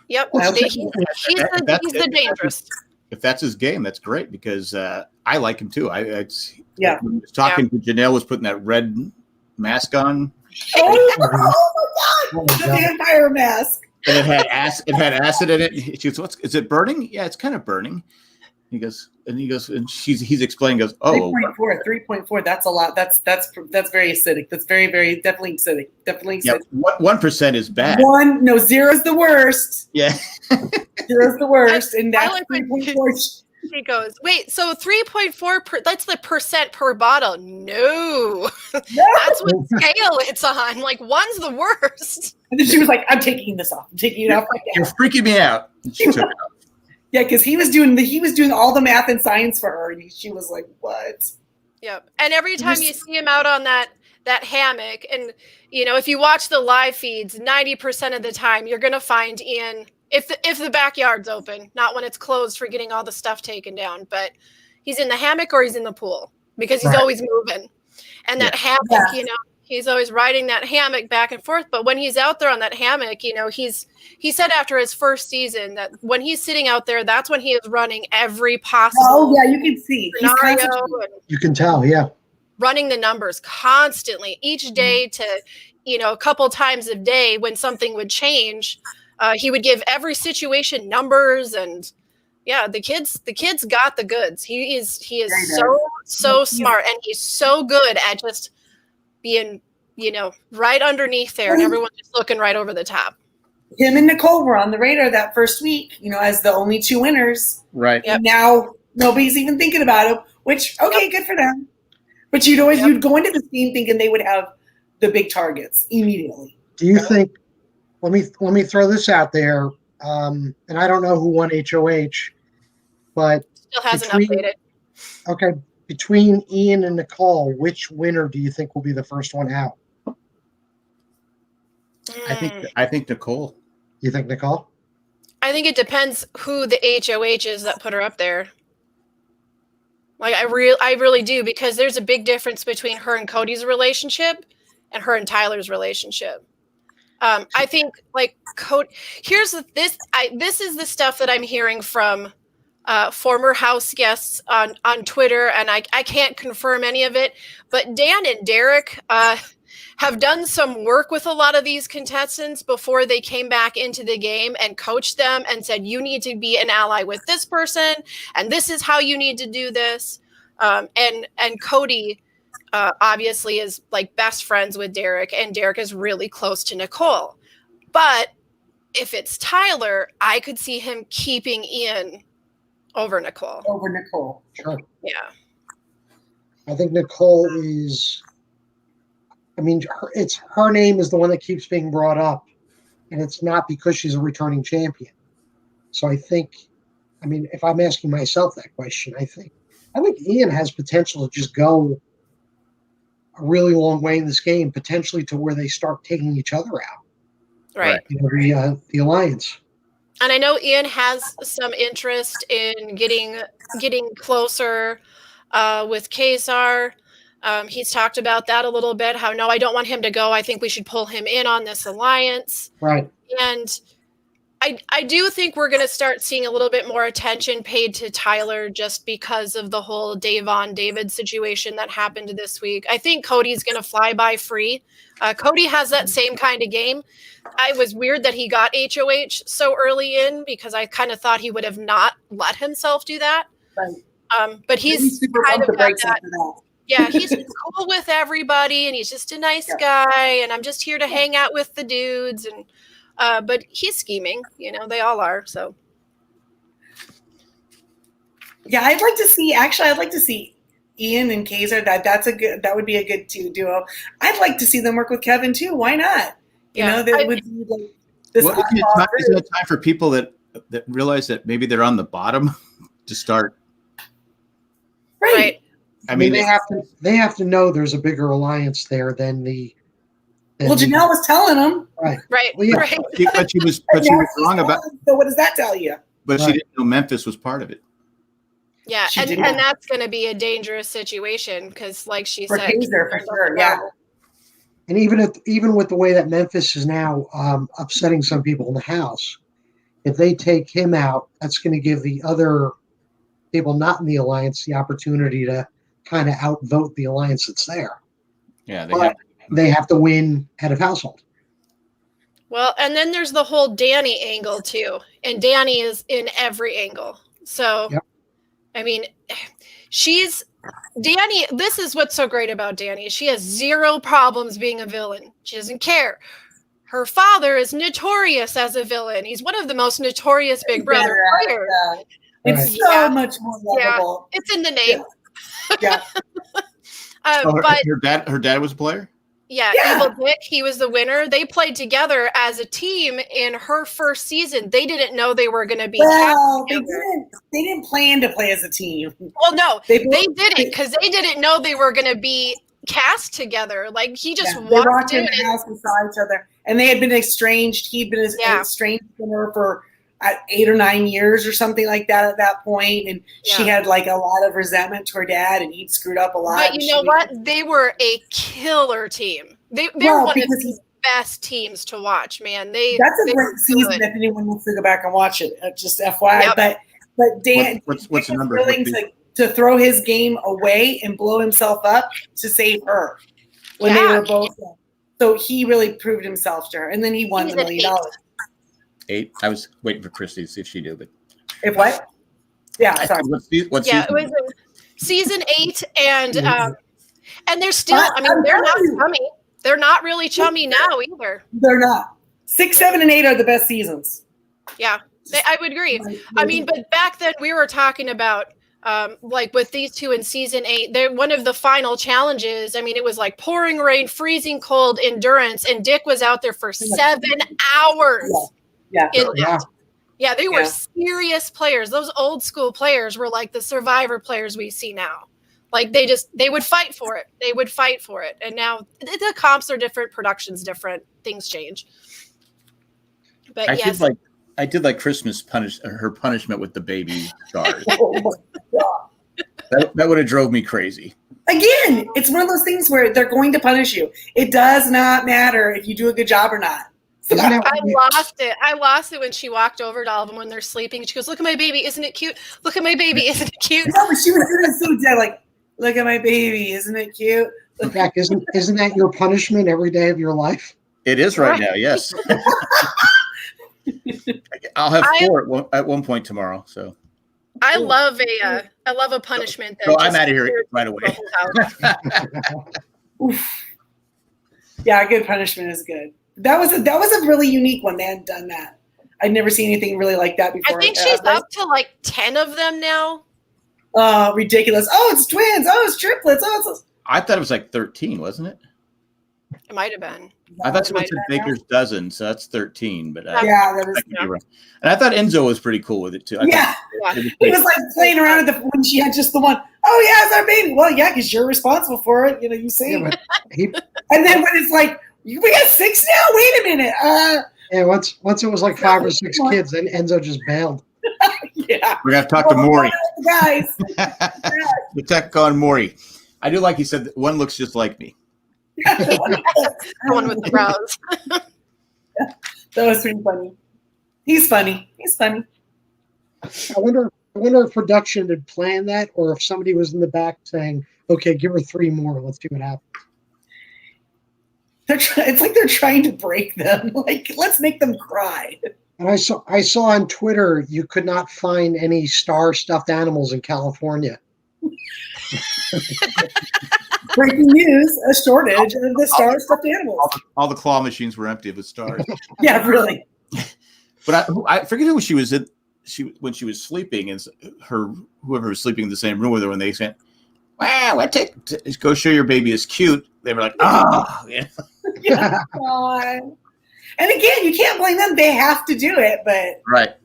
Yep. He's the dangerous. If that's his game, that's great, because I like him too. I was talking to Janelle, was putting that red mask on. Oh my God! The vampire mask. And it had acid in it. She goes, is it burning? Yeah, it's kind of burning. He goes, and he's explaining, goes, 3.4. That's a lot. That's very acidic. That's very, very definitely acidic. Definitely acidic. Yeah, 1% is bad. 0 is the worst. Yeah. 0 is the worst. And that's 3.4. He goes, wait, so 3.4, that's the percent per bottle. No. That's what scale it's on. Like, 1's the worst. And then she was like, I'm taking this off. I'm taking it off right now. You're freaking me out. And she took it off. Yeah, because he was doing all the math and science for her, and she was like, "What?" Yep. And every time you see him out on that hammock, and if you watch the live feeds, 90% of the time you're gonna find Ian if the backyard's open, not when it's closed for getting all the stuff taken down, but he's in the hammock or he's in the pool, because he's always moving, and that hammock, he's always riding that hammock back and forth. But when he's out there on that hammock, he said after his first season that when he's sitting out there, that's when he is running every possible. Oh yeah, you can see. Scenario. You can tell, yeah. Running the numbers constantly each day to, a couple times a day when something would change. He would give every situation numbers, and the kids got the goods. He is so smart, and he's so good at just being, right underneath there, and everyone's just looking right over the top. Him and Nicole were on the radar that first week, as the only 2 winners. Right. Yep. Now nobody's even thinking about it, which, good for them. But you'd go into this game thinking they would have the big targets immediately. Do you think, let me throw this out there. and I don't know who won HOH, but Still hasn't between updated. okay, between Ian and Nicole, which winner do you think will be the first one out? I think Nicole. You think Nicole? I think it depends who the HOH is that put her up there. Like I really do, because there's a big difference between her and Cody's relationship and her and Tyler's relationship. I think like Cody. This is the stuff that I'm hearing from former house guests on Twitter, and I can't confirm any of it. But Dan and Derek have done some work with a lot of these contestants before they came back into the game and coached them and said, you need to be an ally with this person, and this is how you need to do this. And Cody obviously is like best friends with Derek, and Derek is really close to Nicole. But if it's Tyler, I could see him keeping Ian over Nicole. Over Nicole. Sure. Yeah. I think Nicole is. I mean, it's her name is the one that keeps being brought up, and it's not because she's a returning champion. So I think, I mean, if I'm asking myself that question, I think Ian has potential to just go a really long way in this game, potentially to where they start taking each other out. Right. You know, the alliance. And I know Ian has some interest in getting closer with Kazar. He's talked about that a little bit, how no, I don't want him to go. I think we should pull him in on this alliance. Right. And I do think we're going to start seeing a little bit more attention paid to Tyler just because of the whole Davon David situation that happened this week. I think Cody's going to fly by free. Cody has that same kind of game. I was weird that he got HOH so early in, because I kind of thought he would have not let himself do that. Right. But he's kind of got that. that. Yeah, he's cool with everybody, and he's just a nice guy, and I'm just here to hang out with the dudes. And but he's scheming, you know, they all are. So Yeah, I'd like to see Ian and Kazar. That would be a good duo. I'd like to see them work with Kevin too. Why not? You know, they would be like this. Isn't it time for people that realize that maybe they're on the bottom to start? right. I mean, they have to know there's a bigger alliance there than the. Well, Janelle was telling them. Right. Well, yeah. Right. But she was wrong about. So what does that tell you? But she didn't know Memphis was part of it. Yeah, and that's going to be a dangerous situation because, like she said, Kazar, for sure. Yeah. And even with the way that Memphis is now upsetting some people in the house, if they take him out, that's going to give the other people not in the alliance the opportunity to kind of outvote the alliance that's there. Yeah, they have to win head of household. Well, and then there's the whole Danny angle too, and Danny is in every angle. So, yep. I mean, Danny. This is what's so great about Danny. She has zero problems being a villain. She doesn't care. Her father is notorious as a villain. He's one of the most notorious Big Brother players. It's so much more lovable. Yeah, it's in the name. Yeah. But her dad was a player? Yeah, Evil Dick, he was the winner. They played together as a team in her first season. They didn't know they were going to be they didn't plan to play as a team. Well, no, they didn't, because they didn't know they were going to be cast together. Like, he just walked in the house and saw each other. And they had been estranged. He'd been estranged from her for 8 or 9 years or something like that at that point. And she had like a lot of resentment to her dad, and he'd screwed up a lot. But you know what? They were a killer team. They were one of the best teams to watch, man. That's a great season if anyone wants to go back and watch it. Just FYI. Yep. But Dan what's the number? Willing to throw his game away and blow himself up to save her when they were both. So he really proved himself to her, and then he won the $1 million. 8. I was waiting for Christy to see if she knew, but if what? Yeah, sorry. What season? It was season 8, and they're still. I mean, they're not chummy. They're not really chummy now either. They're not. 6, 7, and 8 are the best seasons. Yeah, I would agree. I mean, but back then we were talking about. Like with these two in season 8, they're one of the final challenges. I mean, it was like pouring rain, freezing cold, endurance, and Dick was out there for 7 hours. Yeah. Yeah, they were serious players. Those old school players were like the survivor players we see now. Like they would fight for it. They would fight for it. And now the comps are different, production's different, things change. But I did like Christmas her punishment with the baby stars. Oh my God. That would have drove me crazy. Again, it's one of those things where they're going to punish you. It does not matter if you do a good job or not. I lost it when she walked over to all of them when they're sleeping. She goes, "Look at my baby, isn't it cute? Look at my baby, isn't it cute?" No, but she was so dead, like, "Look at my baby, isn't it cute?" In fact, isn't that your punishment every day of your life? It is right now, yes. I'll have 4 at one point tomorrow. So I love a punishment. So I'm out of here right away. Yeah, a good punishment is good. That was a really unique one. They hadn't done that. I'd never seen anything really like that before. I think she's up to like 10 of them now. Ridiculous. Oh, it's twins. Oh, it's triplets. Oh, I thought it was like 13, wasn't it? It might have been. I thought someone said Baker's dozen, so that's 13. But that was. And I thought Enzo was pretty cool with it too. He was like playing around when she had just the one. Oh yeah, it's our baby. Well, yeah, because you're responsible for it. You know, you say. Yeah, and then when it's like, we got 6 now. Wait a minute. Yeah, once it was like 5 or 6 kids, then Enzo just bailed. Yeah, we're gonna have to talk to Maury. Guys, the tech on Maury. I do like he said one looks just like me. The one with the brows. That was pretty funny. He's funny. I wonder if production had planned that, or if somebody was in the back saying, "Okay, give her 3 more. Let's see what happens." It's like they're trying to break them. Like, let's make them cry. And I saw on Twitter you could not find any star stuffed animals in California. Breaking news: a shortage of the star stuffed animals. All the claw machines were empty with stars. Yeah, really. But I forget who she was in. When she was sleeping, and whoever was sleeping in the same room with her, when they said, "Wow, go show your baby is cute," they were like, "Oh, yeah." Yeah. And again, you can't blame them; they have to do it. But right.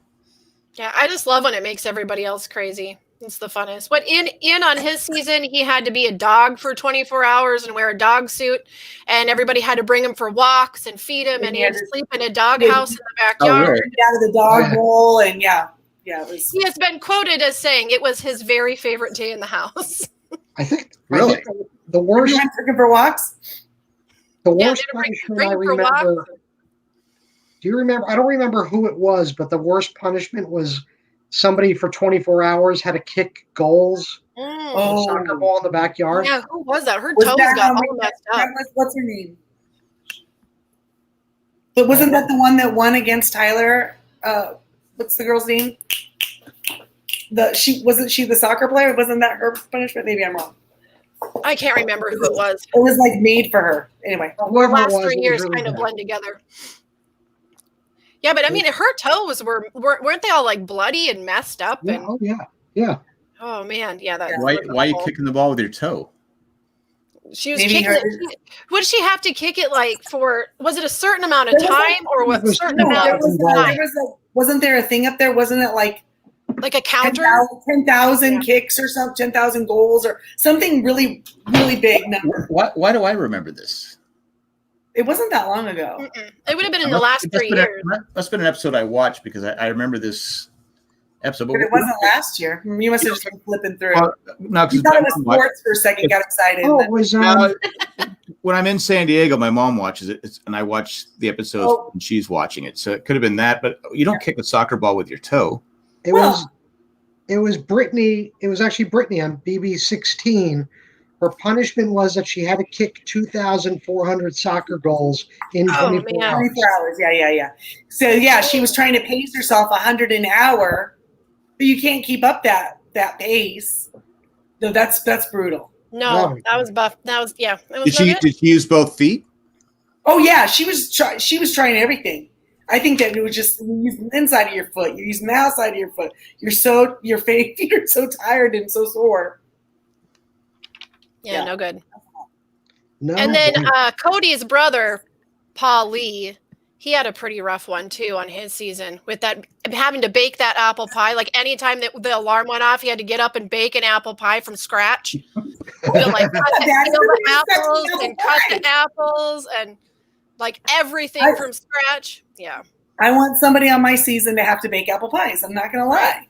Yeah, I just love when it makes everybody else crazy. It's the funnest. But in on his season, he had to be a dog for 24 hours and wear a dog suit, and everybody had to bring him for walks and feed him, and he had to sleep in a dog house in the backyard. Right. Out of the dog bowl, and yeah. It was. He has been quoted as saying it was his very favorite day in the house. I think really the worst. You went looking for walks. The worst punishment I remember. Do you remember? I don't remember who it was, but the worst punishment was somebody for 24 hours had to kick goals. Soccer ball in the backyard. Yeah, who was that? Her toes got all messed up. What's her name? But wasn't that the one that won against Tyler? What's the girl's name? Wasn't she the soccer player? Wasn't that her punishment? Maybe I'm wrong. I can't remember who it was. It was like made for her. Anyway, the last 3 years really kind of blend together. Yeah, but I mean, her toes weren't they all like bloody and messed up? Yeah, yeah. Oh man, yeah. Why are you kicking the ball with your toe? She was kicking it. Would she have to kick it like for? Was it a certain amount of time or what? Certain amount of time? Wasn't there a thing up there? Wasn't it like a counter? 10,000 kicks or something, 10,000 goals or something really, really big number. Why do I remember this? It wasn't that long ago. It would have been in the last 3 years. Must have been an episode I watched because I remember this episode. But it wasn't last year. You must have just been flipping through. No, you thought it was sports for a second, got excited. Oh, it was, when I'm in San Diego, my mom watches it, and I watch the episodes when she's watching it. So it could have been that, but you don't kick a soccer ball with your toe. It was Brittany. It was actually Brittany on bb22. Her punishment was that she had to kick 2,400 soccer goals in 24 hours. 24 hours. Yeah. So yeah, she was trying to pace herself 100 an hour, but you can't keep up that pace. No, that's brutal. No, that was buff. That was It was did she use both feet? Oh yeah, she was trying everything. I think that it was just using the inside of your foot. You're using the outside of your foot. Your feet are so tired and so sore. Yeah, no good. No, and then Cody's brother, Paul Lee, he had a pretty rough one too on his season with that having to bake that apple pie. Like anytime that the alarm went off, he had to get up and bake an apple pie from scratch. Like cut the apples and cut the apples and like everything from scratch. Yeah. I want somebody on my season to have to bake apple pies. I'm not going to lie.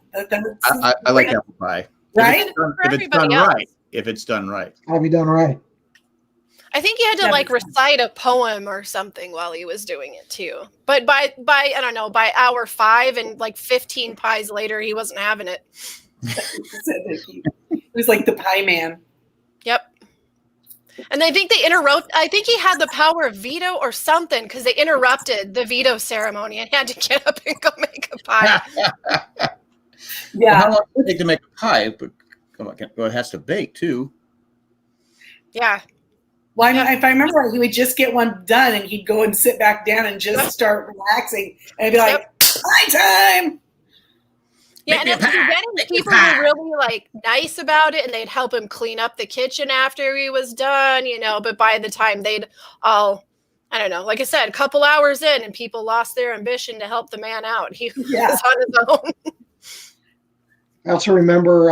I like apple pie. Right? If it's done right. If it's done right. I'll be done right. I think he had to like recite a poem or something while he was doing it too. But by I don't know, by hour 5 and like 15 pies later, he wasn't having it. He was like the pie man. Yep. And I think I think he had the power of veto or something because they interrupted the veto ceremony and had to get up and go make a pie. Yeah. Well, how long does it take to make a pie? But come on, it has to bake too. Yeah. Well, if I remember right, he would just get one done and he'd go and sit back down and just start relaxing. And I'd be like, pie time. Yeah, and at the beginning, people were really like nice about it and they'd help him clean up the kitchen after he was done, but by the time they'd all, I don't know, like I said, a couple hours in and people lost their ambition to help the man out. He was on his own. I also remember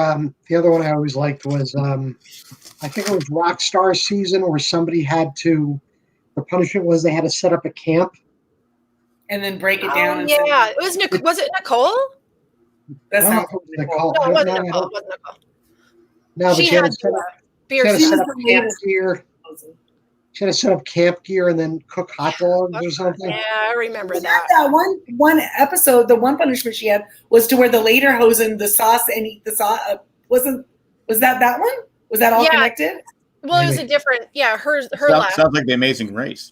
the other one I always liked was I think it was Rockstar season where somebody the punishment was they had to set up a camp. And then break it down. Was it Nicole? That sounds Nicole. No, it wasn't Nicole. No, but she had to set up camp gear. She had to set up camp gear and then cook hot dogs or something. Yeah, I remember that. One episode, the one punishment she had was to wear the lederhosen, the sauce, and eat the sauce. Was that one? Was that all connected? Well, it was a different. Yeah, her sounds like The Amazing Race.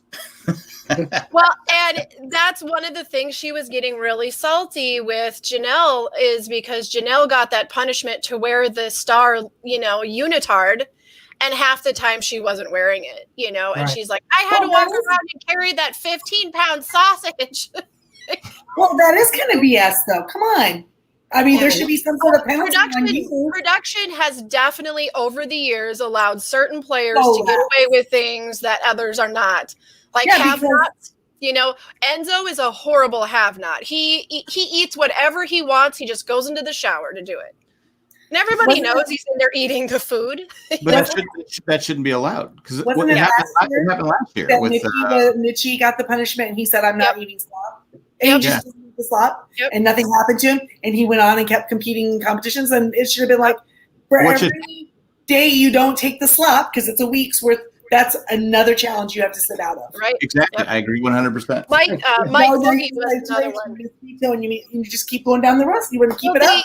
Well, and that's one of the things she was getting really salty with Janelle is because Janelle got that punishment to wear the star, unitard. And half the time she wasn't wearing it, and she's like, I had to walk around and carry that 15-pound sausage. Well, that is kind of BS, though. Come on. I mean, there should be some sort of penalty. Production has definitely, over the years, allowed certain players to get away with things that others are not. Like have-nots. Enzo is a horrible have-not. He eats whatever he wants. He just goes into the shower to do it. And everybody knows he's in there eating the food. But that shouldn't be allowed because what happened last year? Mitchie got the punishment and he said, I'm not eating slop. And he just didn't eat the slop and nothing happened to him. And he went on and kept competing in competitions. And it should have been like, for every day you don't take the slop because it's a week's worth, that's another challenge you have to sit out of. Right. Exactly. I agree 100%. Mike Boogie was another one. You just keep going down the rest. You wouldn't keep it up.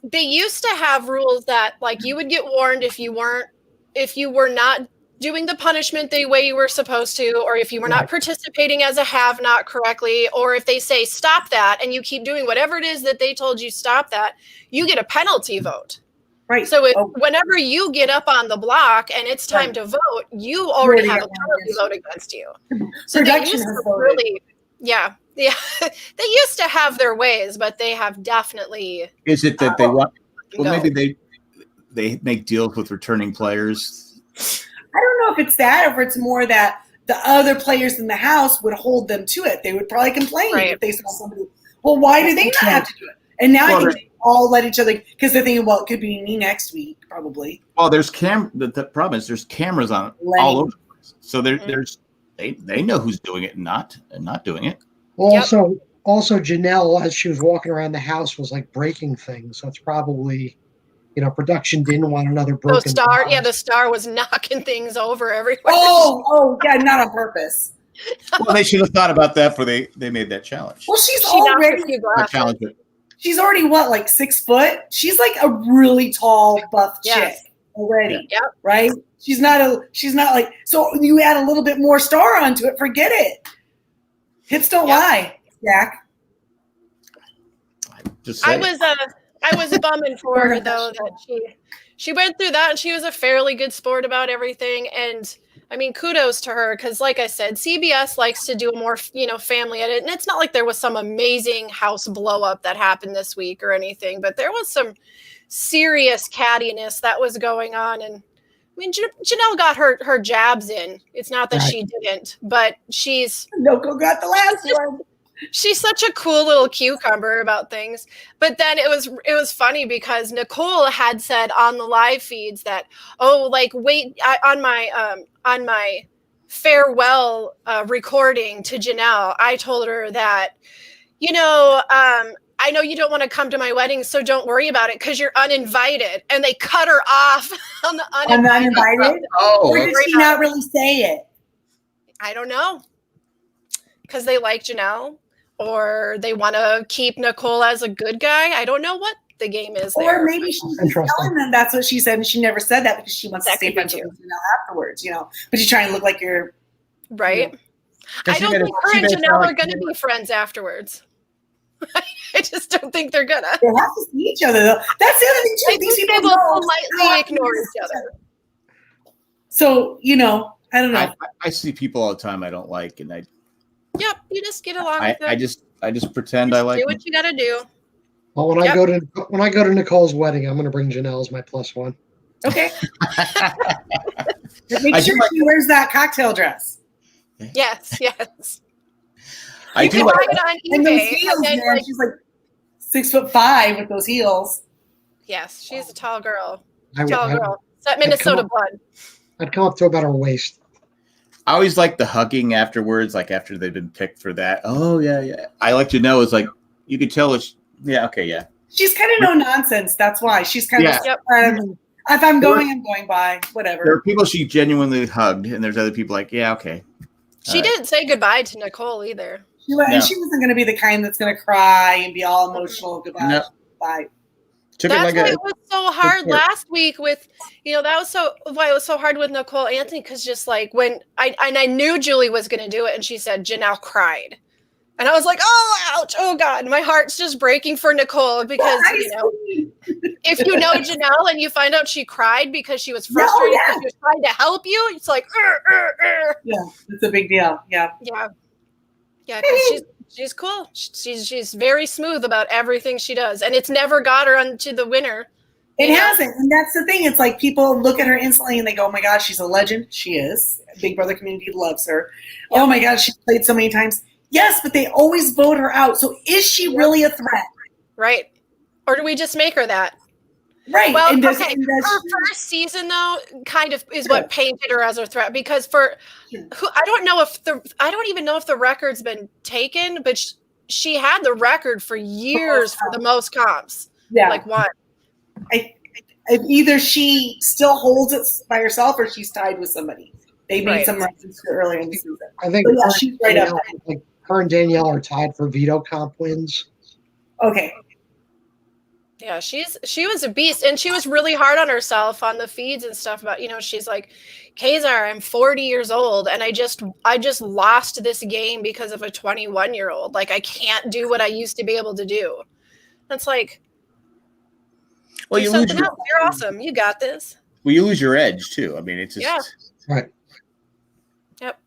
They used to have rules that like you would get warned if you were not doing the punishment the way you were supposed to, or if you were not participating as a have-not correctly, or if they say stop that and you keep doing whatever it is that they told you stop that, you get a penalty vote. Right. So whenever you get up on the block and it's time to vote, you already have a penalty vote against you. So they used to really, they used to have their ways, but they have definitely. Is it that they want? Well, maybe they make deals with returning players. I don't know if it's that, or if it's more that the other players in the house would hold them to it. They would probably complain if they saw somebody. Well, why do they not have to do it? And now I think they all let each other because they're thinking, well, it could be me next week, probably. Well, there's the problem is there's cameras on all over the place, so they know who's doing it and not doing it. Also, Janelle, as she was walking around the house, was like breaking things. So it's probably, production didn't want another broken. The star was knocking things over everywhere. Oh, yeah, not on purpose. Well, they should have thought about that before they made that challenge. Well, she's already what, like 6 foot? She's like a really tall, buff chick already. Yep. Right? She's not like, so you add a little bit more star onto it, forget it. Hips don't lie, Jack. I was bumming for her though that she went through that and she was a fairly good sport about everything. And I mean, kudos to her because, like I said, CBS likes to do a more family edit, and it's not like there was some amazing house blow up that happened this week or anything, but there was some serious cattiness that was going on, and mean, Janelle got her jabs in. It's not that Right. she didn't, but Noko got the last one. she's such a cool little cucumber about things. But then it was funny because Nicole had said on the live feeds that, on my farewell recording to Janelle, I told her that, I know you don't want to come to my wedding, so don't worry about it because you're uninvited. And they cut her off on the Uninvited? Oh, Or did she not really say it? I don't know. Because they like Janelle or they want to keep Nicole as a good guy. I don't know what the game is there. Or maybe she's telling them that's what she said, and she never said that because she wants to stay friends with Janelle afterwards, But you're trying to look like you're right. I don't think her and Janelle are going to be friends afterwards. I just don't think they're gonna. They have to see each other, though. That's the other thing too. These people will politely ignore each other. So I don't know. I see people all the time I don't like, and Yep, you just get along with it. I just pretend I like. Do what you gotta do. Well, when I go to Nicole's wedding, I'm going to bring Janelle as my plus one. Okay. Make sure she wears that cocktail dress. Yes. I you do can like buy it on And those eBay. heels, And then, man. She's like 6'5" with those heels. yes, she's a tall girl. I Girl. It's that Minnesota blood. I'd come up to about her waist. I always like the hugging afterwards, like after they've been picked for that. Oh yeah. I like to know it's like you could tell it's yeah. She's kind of no nonsense. That's why she's kind of. Yep. If I'm going, I'm going by. Whatever. There are people she genuinely hugged, and there's other people like, yeah, okay. She didn't say goodbye to Nicole either. And she wasn't going to be the kind that's going to cry and be all emotional goodbye. No. Bye. Took That's it why like it was so hard last week with, that was why it was so hard with Nicole Anthony, because just like when I knew Julie was going to do it, and she said Janelle cried. And I was like, oh, ouch, oh God, my heart's just breaking for Nicole because, if you know Janelle and you find out she cried because she was frustrated because she was trying to help you, it's like, Yeah, it's a big deal. Yeah. Yeah. Yeah, because she's cool. She's very smooth about everything she does. And it's never got her onto the winner. It hasn't. And that's the thing. It's like people look at her instantly and they go, oh my gosh, she's a legend. She is. Big Brother community loves her. Yep. Oh my gosh, she's played so many times. Yes, but they always vote her out. So is she really a threat? Right. Or do we just make her that? Right. Well, her first season, though, kind of is what painted her as a threat, because I don't even know if the record's been taken, but she had the record for years for the most comps. Yeah. Like what? Either she still holds it by herself or she's tied with somebody. They made some reference to earlier in the season. I think she's right up there. Like her and Danielle are tied for veto comp wins. Okay. Yeah, she was a beast, and she was really hard on herself on the feeds and stuff about, she's like, Kazar, I'm 40 years old and I just lost this game because of a 21-year-old. Like, I can't do what I used to be able to do. That's like, well, you're awesome. You got this. Well, you lose your edge too. I mean, it's just right. Yep.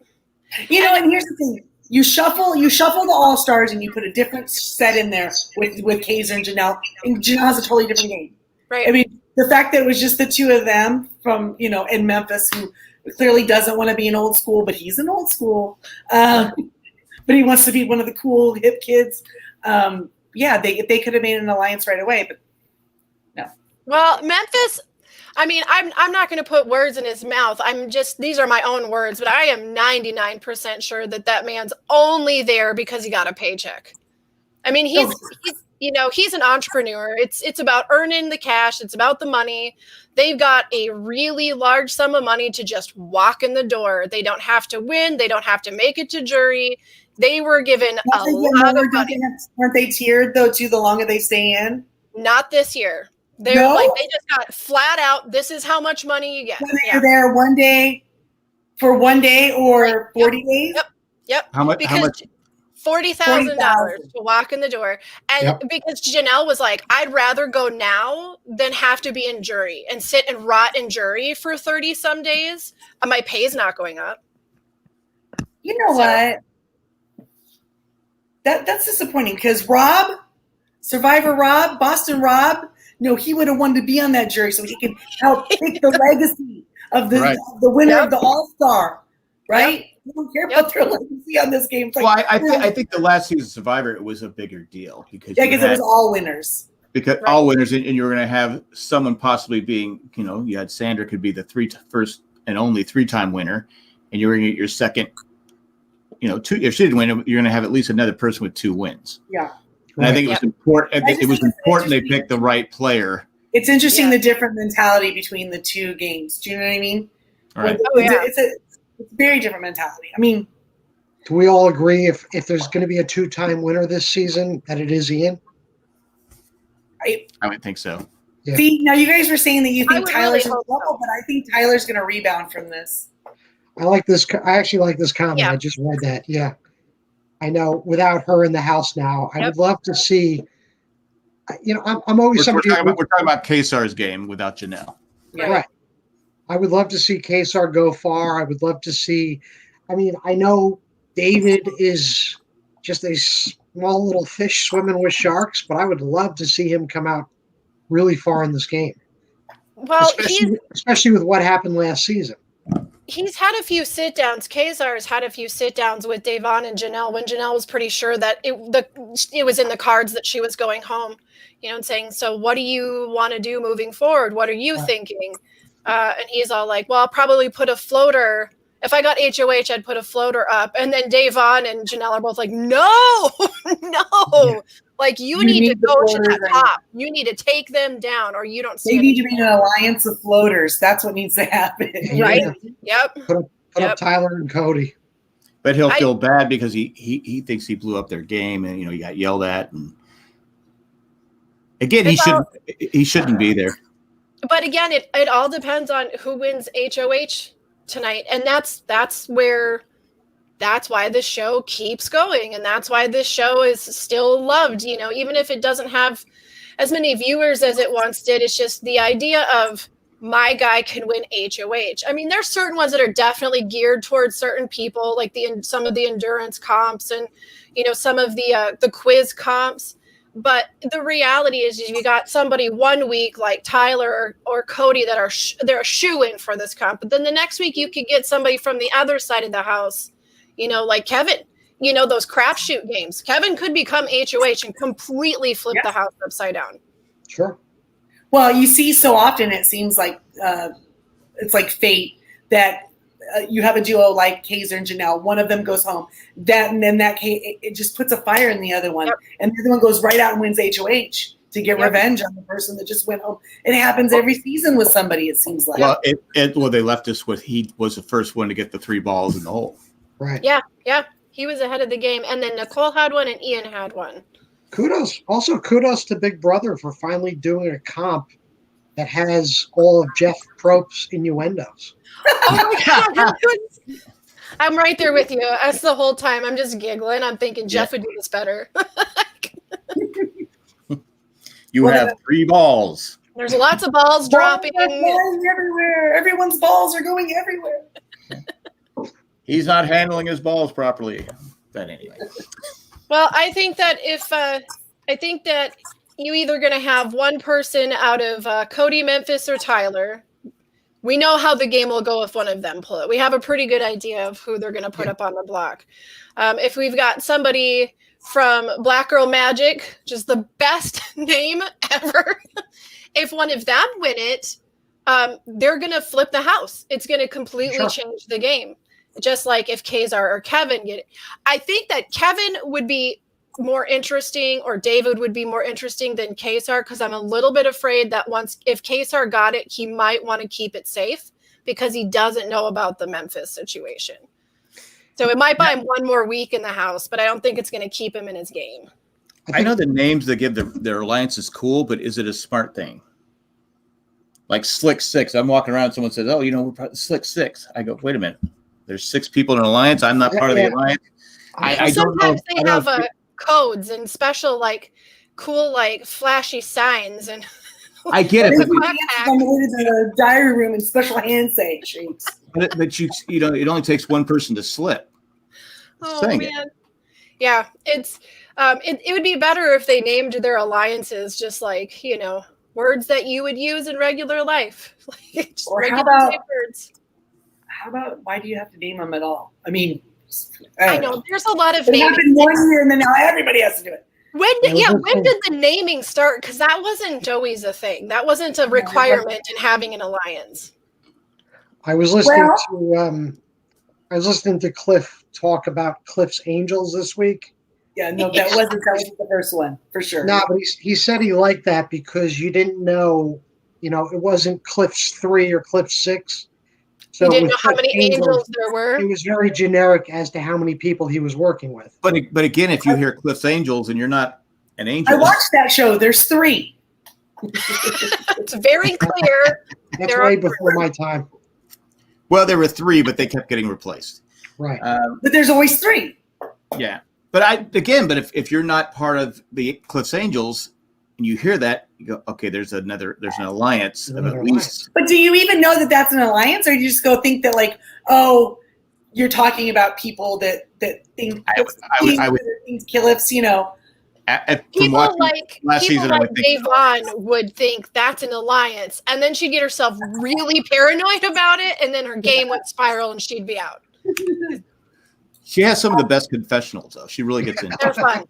And here's the thing. You shuffle the All-Stars and you put a different set in there with Kazar and Janelle has a totally different game. Right. I mean, the fact that it was just the two of them from, in Memphis, who clearly doesn't want to be an old school, but he's an old school. But he wants to be one of the cool hip kids. They could have made an alliance right away, but no. Well, Memphis, I mean, I'm not going to put words in his mouth. These are my own words, but I am 99% sure that man's only there because he got a paycheck. I mean, he's an entrepreneur. It's about earning the cash. It's about the money. They've got a really large sum of money to just walk in the door. They don't have to win. They don't have to make it to jury. They were given a lot of money. Weren't they tiered though too? The longer they stay in? Not this year. They just got flat out. This is how much money you get. Whether you're there for one day or 40 days. Yep. How much? $40,000 to walk in the door. And because Janelle was like, I'd rather go now than have to be in jury and sit and rot in jury for 30 some days. My pay's not going up. You know what? That's disappointing because Survivor Rob, Boston Rob, he would have wanted to be on that jury so he can help pick the legacy of the Right. the winner Yep. of the All-Star, right? Yep. You don't care Yep. about their legacy on this game. It's like, Well, I think the last season Survivor, it was a bigger deal because yeah, you because it had was all winners. because Right. all winners, and you were going to have someone possibly being, you had Sandra could be the first and only 3-time winner, and you were going to get your second, two. If she didn't win, you're going to have at least another person with 2 wins. Yeah. And I think it was important. I just It was think it's important they interesting. picked the right player. It's interesting Yeah. the different mentality between the 2 games. Do you know what I mean? Right. Oh, yeah. It's a very different mentality. I mean, Do we all agree if there's going to be a 2-time winner this season that it is Ian? I would think so. Yeah. see, now you guys were saying that you I think would Tyler's really in hope trouble, so. but I think Tyler's going to rebound from this. I like this. I actually like this comment. Yeah. I just read that. Yeah. I know without her in the house now, I would love to see, I'm always We're somebody talking about Kesar's game without Janelle. Yeah. Right. I would love to see Kesar go far. I would love to see, I know David is just a small little fish swimming with sharks, but I would love to see him come out really far in this game. Well, especially with what happened last season. he's had a few sit downs. Kazar's had a few sit downs with Devon and Janelle when Janelle was pretty sure that it was in the cards that she was going home, and saying, so what do you want to do moving forward? What are you thinking? And he's all like, well, I'll probably put a floater. If I got HOH, I'd put a floater up. And then Devon and Janelle are both like, no, no. Like, you need to go to the top. You need to take them down, or you don't see They need to be an alliance of floaters. That's what needs to happen. Right? Yeah. Yep. Put up Tyler and Cody. But he'll feel bad because he thinks he blew up their game, and he got yelled at. And again, he shouldn't be there. But again, it all depends on who wins HOH tonight, and that's why this show keeps going, and that's why this show is still loved. Even if it doesn't have as many viewers as it once did, it's just the idea of my guy can win HOH. I mean, there's certain ones that are definitely geared towards certain people, like some of the endurance comps and some of the quiz comps. But the reality is you got somebody one week like Tyler or Cody that they're a shoe-in for this comp. But then the next week you could get somebody from the other side of the house, like Kevin, those crapshoot games. Kevin could become HOH and completely flip the house upside down. Sure. Well, you see so often it seems like it's like fate that you have a duo like Kaiser and Janelle. One of them goes home. And then that it just puts a fire in the other one. Yep. And the other one goes right out and wins HOH to get revenge on the person that just went home. It happens every season with somebody, it seems like. Well, they left us with he was the first one to get the 3 balls in the hole. Right. Yeah. He was ahead of the game. And then Nicole had one and Ian had one. Kudos to Big Brother for finally doing a comp that has all of Jeff Probst's innuendos. Oh my God. I'm right there with you. That's the whole time. I'm just giggling. I'm thinking Jeff would do this better. You have 3 balls. There's lots of balls dropping. Balls are flying everywhere. Everyone's balls are going everywhere. He's not handling his balls properly. But anyway. Well, I think that you either going to have one person out of Cody, Memphis, or Tyler. We know how the game will go if one of them pull it. We have a pretty good idea of who they're going to put up on the block. If we've got somebody from Black Girl Magic, just the best name ever, if one of them win it, they're going to flip the house. It's going to completely change the game. Just like if Kazar or Kevin get it. I think that Kevin would be more interesting, or David would be more interesting than Kazar, because I'm a little bit afraid that if Kazar got it, he might want to keep it safe because he doesn't know about the Memphis situation. So it might buy him one more week in the house, but I don't think it's going to keep him in his game. I know the names they give their alliance is cool, but is it a smart thing? Like Slick 6. I'm walking around, someone says, we're Slick 6. I go, wait a minute. There's 6 people in an alliance. I'm not part of the alliance. I don't know. Sometimes they have codes and special, cool, flashy signs. And I get it. But I'm going to the diary room and special handshakes. But it only takes one person to slip. Oh, man. Yeah, it's it would be better if they named their alliances just words that you would use in regular life. Just Or how regular about- words. How about why do you have to name them at all? I mean, I know there's a lot of It naming. happened 1 year, and then now everybody has to do it. When did the naming start? Because that wasn't always a thing. That wasn't a requirement in having an alliance. I was listening to Cliff talk about Cliff's Angels this week. Yeah, no, that wasn't the first one for sure. No, but he said he liked that because you didn't know, it wasn't Cliff's 3 or Cliff's 6. So You didn't with know how Cliff's many angels there were. It was very generic as to how many people he was working with. But again, if you hear Cliff's Angels and you're not an angel, I watched that show. There's 3. It's very clear. That's way before my time. Well, there were 3, but they kept getting replaced. Right. But there's always 3. Yeah. But if you're not part of the Cliff's Angels and you hear that, you go, okay, there's an alliance of at least. But do you even know that that's an alliance, or do you just go think that you're talking about people that think Cliffs, People like would think Davon would think that's an alliance, and then she'd get herself really paranoid about it, and then her game would spiral, and she'd be out. She has some of the best confessionals, though. She really gets into it. They're fun.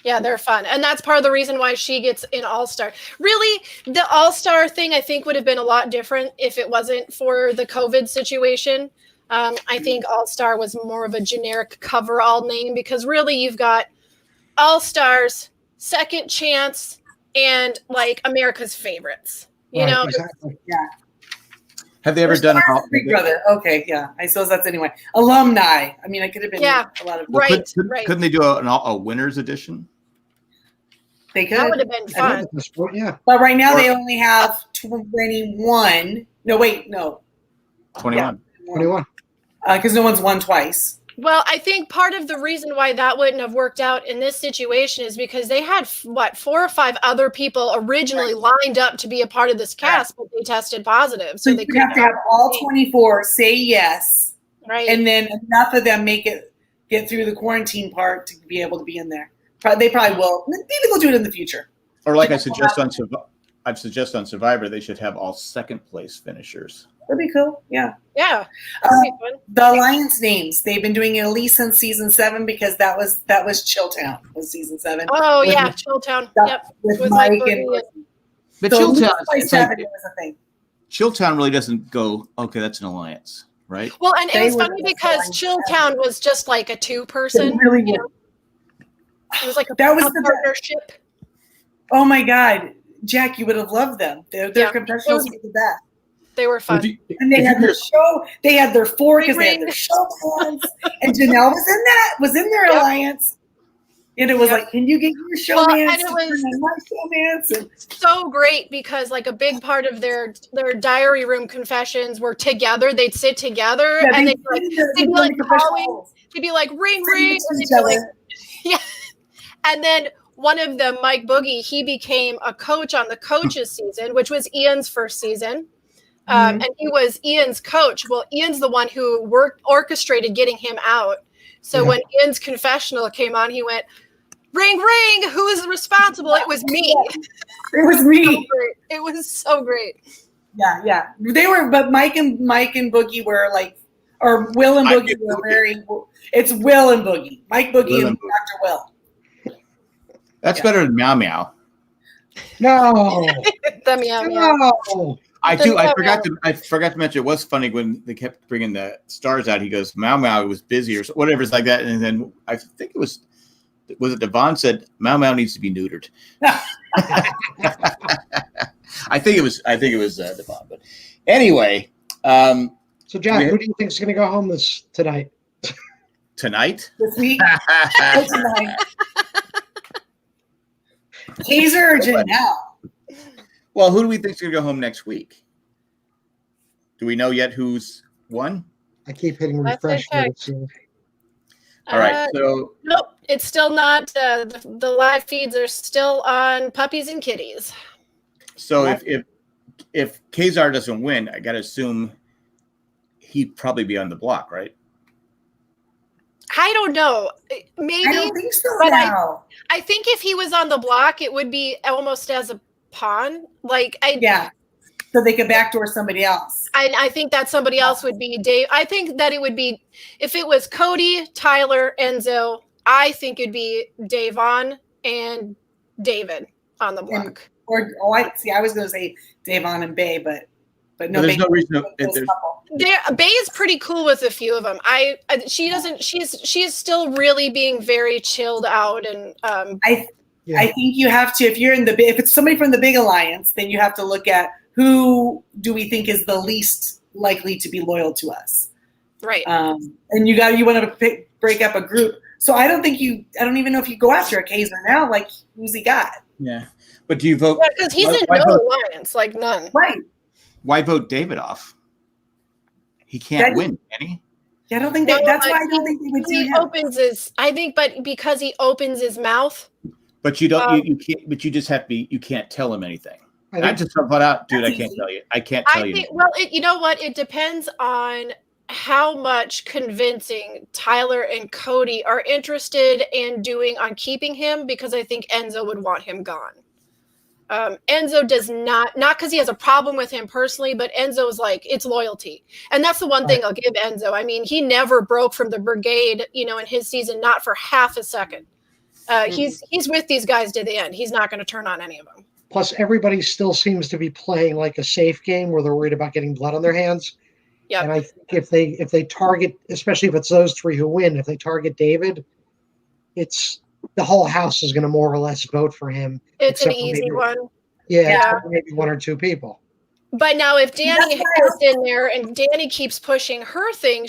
Yeah, they're fun. And that's part of the reason why she gets in All-Star. Really, the All-Star thing, I think, would have been a lot different if it wasn't for the COVID situation. I think All-Star was more of a generic cover-all name because really you've got All-Stars, Second Chance, and America's Favorites. You know? Exactly. Yeah. Have they ever done Big Brother? Okay, yeah. I suppose that's anyway. Alumni. I mean, it could have been a lot of right. Couldn't they do a winners edition? They could. That would have been fun. Yeah. But right now they only have 21. No, wait, no. 21. 21. Because no one's won twice. Well, I think part of the reason why that wouldn't have worked out in this situation is because they had 4 or 5 other people originally lined up to be a part of this cast, but they tested positive, so they you have to have all 24 say yes, right? And then enough of them get through the quarantine part to be able to be in there. They probably will. Maybe they'll do it in the future. Or like I suggest on Survivor, they should have all second place finishers. That'd be cool. Yeah. Yeah. The alliance names, they've been doing it at least since season 7 because that was Chilltown was season 7. Oh yeah, Chilltown. Yep. With Mike and But so Chilltown, was a thing. Chilltown really doesn't go, okay, that's an alliance, right? Well, and it was funny because Chilltown was just like a 2-person. Really you know? It was like a partnership. Oh my God, Jack, you would have loved them. Their confessionals were the best. They were fun. And they had their show. They had their 4 because they had their show plans. And Janelle was in their alliance. And it was like, can you get your showmance? And it was my showmance. So great because a big part of their diary room confessions were together. They'd sit together and they'd be like ring ring. And they'd be like, yeah. And then one of them, Mike Boogie, he became a coach on the coaches season, which was Ian's first season. And he was Ian's coach. Well, Ian's the one who orchestrated getting him out. So when Ian's confessional came on, he went, ring, ring, who is responsible? It was me. It was me. It was so great. Yeah, yeah. They were, but Mike and Boogie were or Will and Boogie were it's Will and Boogie. Mike Boogie and Dr. Will. That's better than Meow Meow. No. The Meow Meow. No. I forgot to mention it was funny when they kept bringing the stars out. He goes, Meow Meow was busy or whatever it's like that. And then I think it was it Devon said Meow Meow needs to be neutered. I think it was Devon. But anyway, so Jack, who do you think is going to go home tonight? Tonight? This week? Tonight. Taser or Janelle? Well, who do we think is going to go home next week? Do we know yet who's won? I keep hitting refresh. All right. So nope, it's still not. The live feeds are still on puppies and kitties. So if Kazar doesn't win, I got to assume he'd probably be on the block, right? I don't know. Maybe. I don't think so but now. I think if he was on the block, it would be almost as a pawn. So they could backdoor somebody else. I think that somebody else would be Dave. I think that it would be, if it was Cody, Tyler, Enzo, I think it'd be Davon and David on the block. I was going to say Davon and Bay, but no. There's no reason. Bay is pretty cool with a few of them. She doesn't. She's still really being very chilled out, and I think you have to, if it's somebody from the big alliance, then you have to look at who do we think is the least likely to be loyal to us, right? And you want to break up a group. So I don't even know if you go after a Kaiser now. Like, who's he got? Yeah, but do you vote? Because he's in no alliance, like none. Right. Why vote David off? He can't win, can he? Yeah, I don't think that's why I don't think they would do him. But because he opens his mouth. But you don't. You can't. But you just have to be. You can't tell him anything. I just put out, dude. I can't tell you. I can't tell you. Well, you know what? It depends on how much convincing Tyler and Cody are interested in doing on keeping him, because I think Enzo would want him gone. Enzo does not because he has a problem with him personally, but Enzo's like, it's loyalty. And that's the one thing I'll give Enzo. I mean, he never broke from the brigade, in his season, not for half a second. He's with these guys to the end. He's not going to turn on any of them. Plus, everybody still seems to be playing like a safe game where they're worried about getting blood on their hands. Yeah. And I think if they target, especially if it's those three who win, if they target David, it's the whole house is going to more or less vote for him. It's an easy one. Yeah. Maybe one or two people. But now if Danny gets in there and Danny keeps pushing her thing,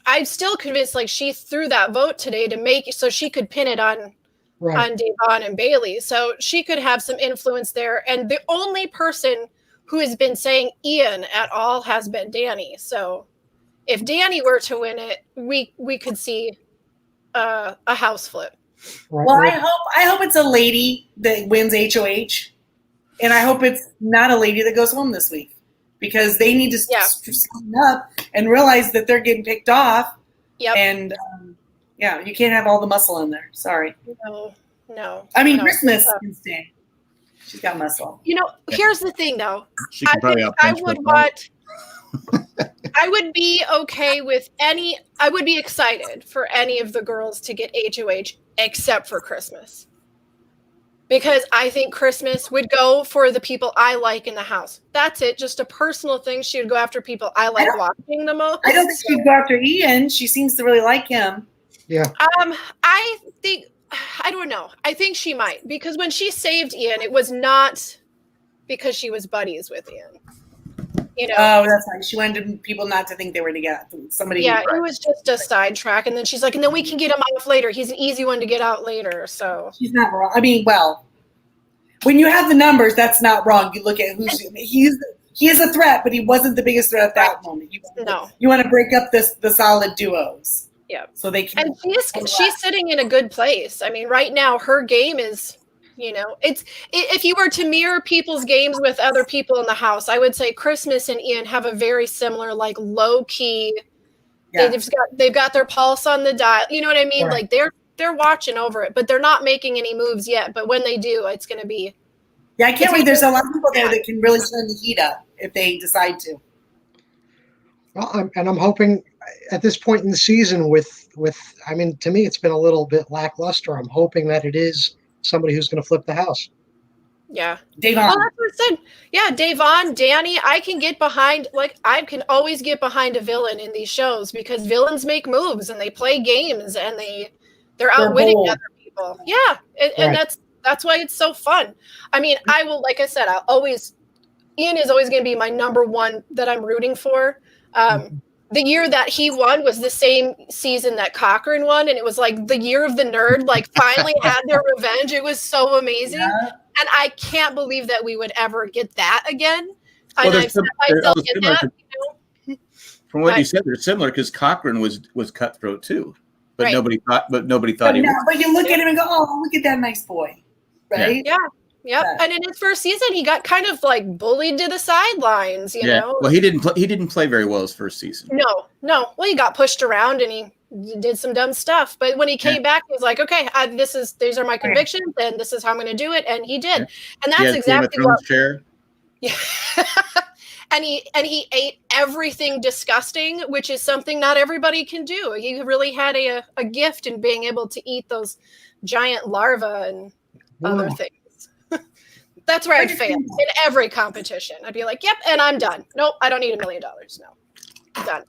I'm still convinced she threw that vote today to make so she could pin it on Davon and Bailey. So she could have some influence there. And the only person who has been saying Ian at all has been Danny. So if Danny were to win it, we could see a house flip. Right. Well, I hope it's a lady that wins HOH, and I hope it's not a lady that goes home this week, because they need to stand up and realize that they're getting picked off. Yep. And you can't have all the muscle in there. Sorry. No. I mean, Christmas can stay. She's got muscle. Here's the thing, though. I would be okay with I would be excited for any of the girls to get HOH except for Christmas. Because I think Christmas would go for the people I like in the house. That's it. Just a personal thing. She would go after people I like watching the most. I don't think she'd go after Ian. She seems to really like him. Yeah. I don't know. I think she might. Because when she saved Ian, it was not because she was buddies with Ian. Oh, that's right. She wanted people not to think they were together. It was just a sidetrack. And then she's like, and then we can get him off later. He's an easy one to get out later. So she's not wrong. I mean, well, when you have the numbers, that's not wrong. You look at he is a threat, but he wasn't the biggest threat at that moment. You want to break up the solid duos. Yeah. So they can. And she's sitting in a good place. I mean, right now her game is. It's if you were to mirror people's games with other people in the house, I would say Christmas and Ian have a very similar, low key. Yeah. They've got their pulse on the dial. You know what I mean? Right. They're watching over it, but they're not making any moves yet. But when they do, it's going to be. Yeah, I can't wait. There's a lot of people there that can really turn the heat up if they decide to. Well, I'm hoping at this point in the season I mean, to me, it's been a little bit lackluster. I'm hoping that it is somebody who's going to flip the house. Yeah. Davon. Well, that's what I said. Yeah, Davon, Danny, I can get behind, I can always get behind a villain in these shows because villains make moves and they play games and they're outwitting other people. Yeah. And that's why it's so fun. I mean, I will, like I said, Ian is always going to be my number one that I'm rooting for. The year that he won was the same season that Cochran won. And it was the year of the nerd, finally had their revenge. It was so amazing. Yeah. And I can't believe that we would ever get that again. Well, and I've set myself in that. From what you said, they're similar because Cochran was cutthroat too. But nobody thought he was. But you look at him and go, oh, look at that nice boy. Right? Yeah. Yep. And in his first season, he got kind of like bullied to the sidelines, you know? Well, he didn't play very well his first season. No. Well, he got pushed around and he did some dumb stuff. But when he came back, he was like, okay, these are my convictions and this is how I'm going to do it. And he did. And that's exactly what. Chair. Yeah. And he ate everything disgusting, which is something not everybody can do. He really had a gift in being able to eat those giant larvae and other things. That's where I'd fail in every competition. I'd be like, yep, and I'm done. Nope, I don't need $1 million. No, I'm done.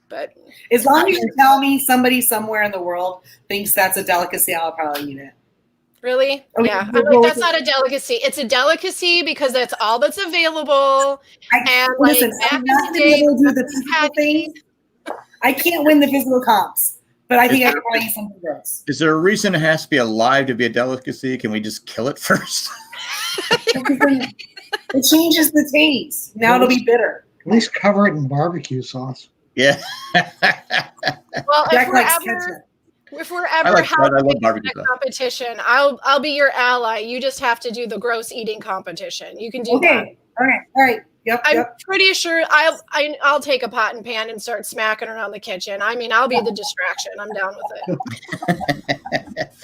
But as long as you tell me somebody somewhere in the world thinks that's a delicacy, I'll probably eat it. Really? Okay, yeah. I'm like, that's not a delicacy. It's a delicacy because that's all that's available. Listen, I'm not going to be able to do the physical thing. I can't win the physical comps. But I think I can probably eat something gross. Is there a reason it has to be alive to be a delicacy? Can we just kill it first? It changes the taste. Now it'll be bitter. At least cover it in barbecue sauce. Yeah. Well, if we're ever having a competition, I'll be your ally. You just have to do the gross eating competition. You can do that. All right. Yep. I'm pretty sure I'll take a pot and pan and start smacking around the kitchen. I mean, I'll be the distraction. I'm down with it.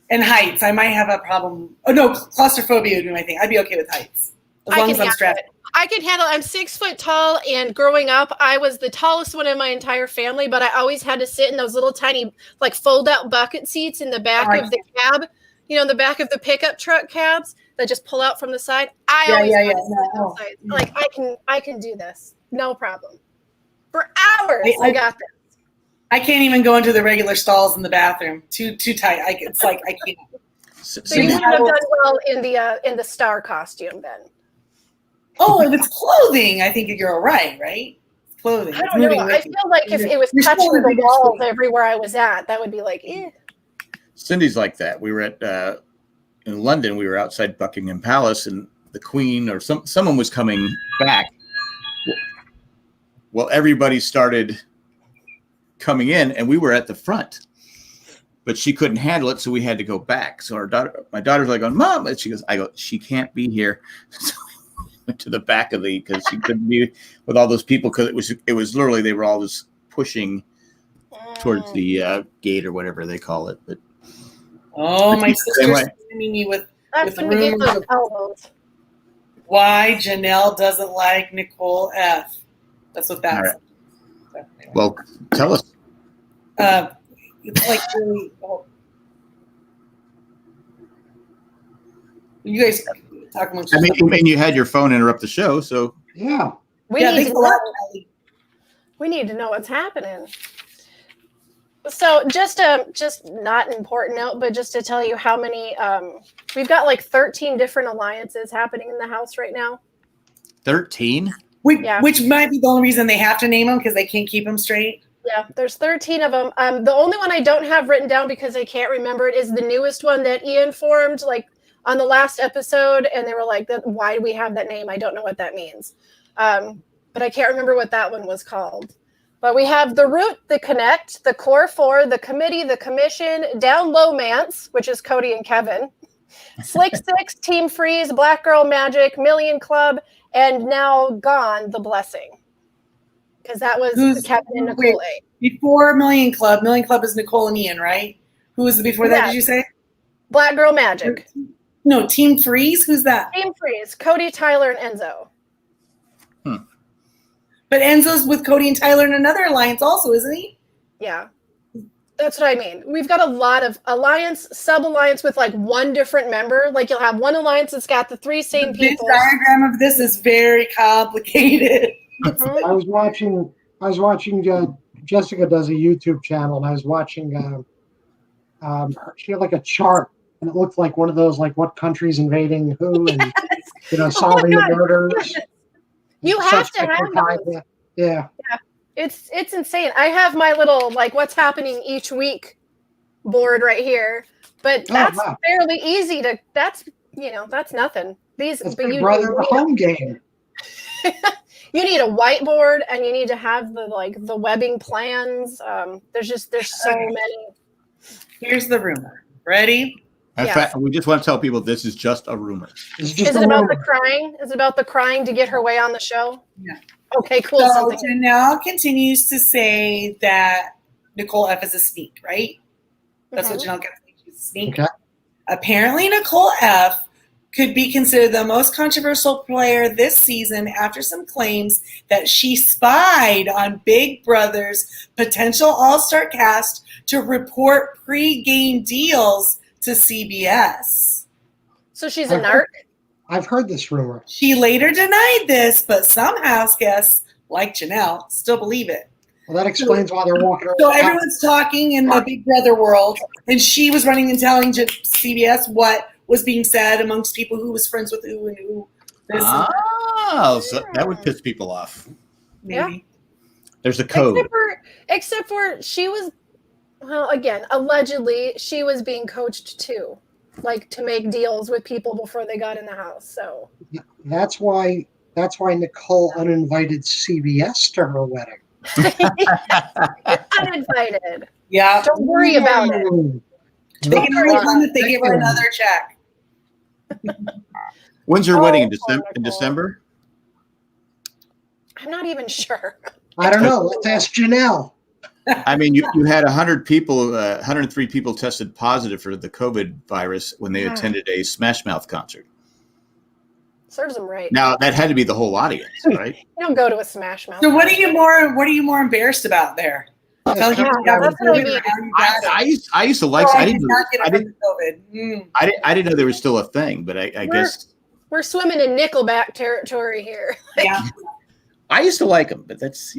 And heights, I might have a problem. Oh no, claustrophobia would be my thing. I'd be okay with heights as long as I'm strapped. I can handle. I'm 6 foot tall, and growing up, I was the tallest one in my entire family. But I always had to sit in those little tiny, like fold-out bucket seats in the back of the cab. You know, in the back of the pickup truck cabs that just pull out from the side. Like I can do this, no problem. For hours, I got this. I can't even go into the regular stalls in the bathroom. Too tight. I can't. So you would have done well in the star costume then. Oh, if it's clothing, I think you're all right, right? Clothing. I don't know. I feel like if it was touching the walls everywhere I was at, that would be like, eh. Cindy's like that. We were at in London. We were outside Buckingham Palace, and the Queen or someone was coming back. Well, everybody started coming in, and we were at the front, but she couldn't handle it, so we had to go back. So my daughter's like, "Mom," and she goes, she can't be here. So we went to the back of because she couldn't be with all those people because it was literally they were all just pushing towards the gate or whatever they call it, but. Oh, my sister's sending me with rumors of why Janelle doesn't like Nicole F. That's what that's. Right. So, anyway. Well, tell us. It's like really. You guys talk amongst yourselves. I mean, you had your phone interrupt the show, so yeah. We need to know what's happening. So just not an important note, but just to tell you how many, we've got like 13 different alliances happening in the house right now. 13? Which might be the only reason they have to name them because they can't keep them straight. Yeah, there's 13 of them. The only one I don't have written down because I can't remember it is the newest one that Ian formed like on the last episode. And they were like, why do we have that name? I don't know what that means. But I can't remember what that one was called. But we have the Root, the Connect, the Core 4, the Committee, the Commission, Down Low Mance, which is Cody and Kevin, Slick 6, Team Freeze, Black Girl Magic, Million Club, and now gone, The Blessing. Because that was Kevin and Nicole A. Before Million Club is Nicole and Ian, right? Who was before that, did you say? Black Girl Magic. No, Team Freeze? Who's that? Team Freeze, Cody, Tyler, and Enzo. But Enzo's with Cody and Tyler in another alliance also, isn't he? Yeah. That's what I mean. We've got a lot of alliance, sub-alliance with like one different member. Like you'll have one alliance that's got the three same people. This diagram of this is very complicated. I was watching Jessica does a YouTube channel, and I was watching she had like a chart, and it looked like one of those like what country's invading who, and solving the murders. You have to have those. Yeah. It's insane. I have my little like what's happening each week board right here, but that's fairly easy to. That's nothing. That's Big Brother home game. You need a whiteboard and you need to have the webbing plans. There's so many. Here's the rumor. Ready? In fact, we just want to tell people this is just a rumor. Is it about the crying? Is it about the crying to get her way on the show? Yeah. Okay, cool. So Janelle continues to say that Nicole F is a sneak, right? That's what Janelle gets. She's a sneak. Okay. Apparently, Nicole F could be considered the most controversial player this season after some claims that she spied on Big Brother's potential all-star cast to report pre-game deals to CBS. So she's a narc? I've heard this rumor. She later denied this, but some house guests, like Janelle, still believe it. Well, that explains why they're walking around. So everyone's talking in the Big Brother world, and she was running and telling CBS what was being said amongst people who was friends with who and who. So that would piss people off. Maybe. Yeah. There's a code. Except for she was, well, again, allegedly, she was being coached too, like to make deals with people before they got in the house. So that's why Nicole uninvited CBS to her wedding. Uninvited. Yeah. Don't worry about it. They can only come if they give her another check. When's your wedding? In December? I'm not even sure. I don't know. Let's ask Janelle. I mean, you had 100 people, 103 people tested positive for the COVID virus when they attended a Smash Mouth concert. Serves them right. Now that had to be the whole audience, right? You don't go to a Smash Mouth. So what are you more embarrassed about there? That's Telling you yeah, that's what I mean. I used to like. Oh, I didn't COVID. I didn't know there was still a thing, but I guess we're swimming in Nickelback territory here. Yeah. I used to like them, but that's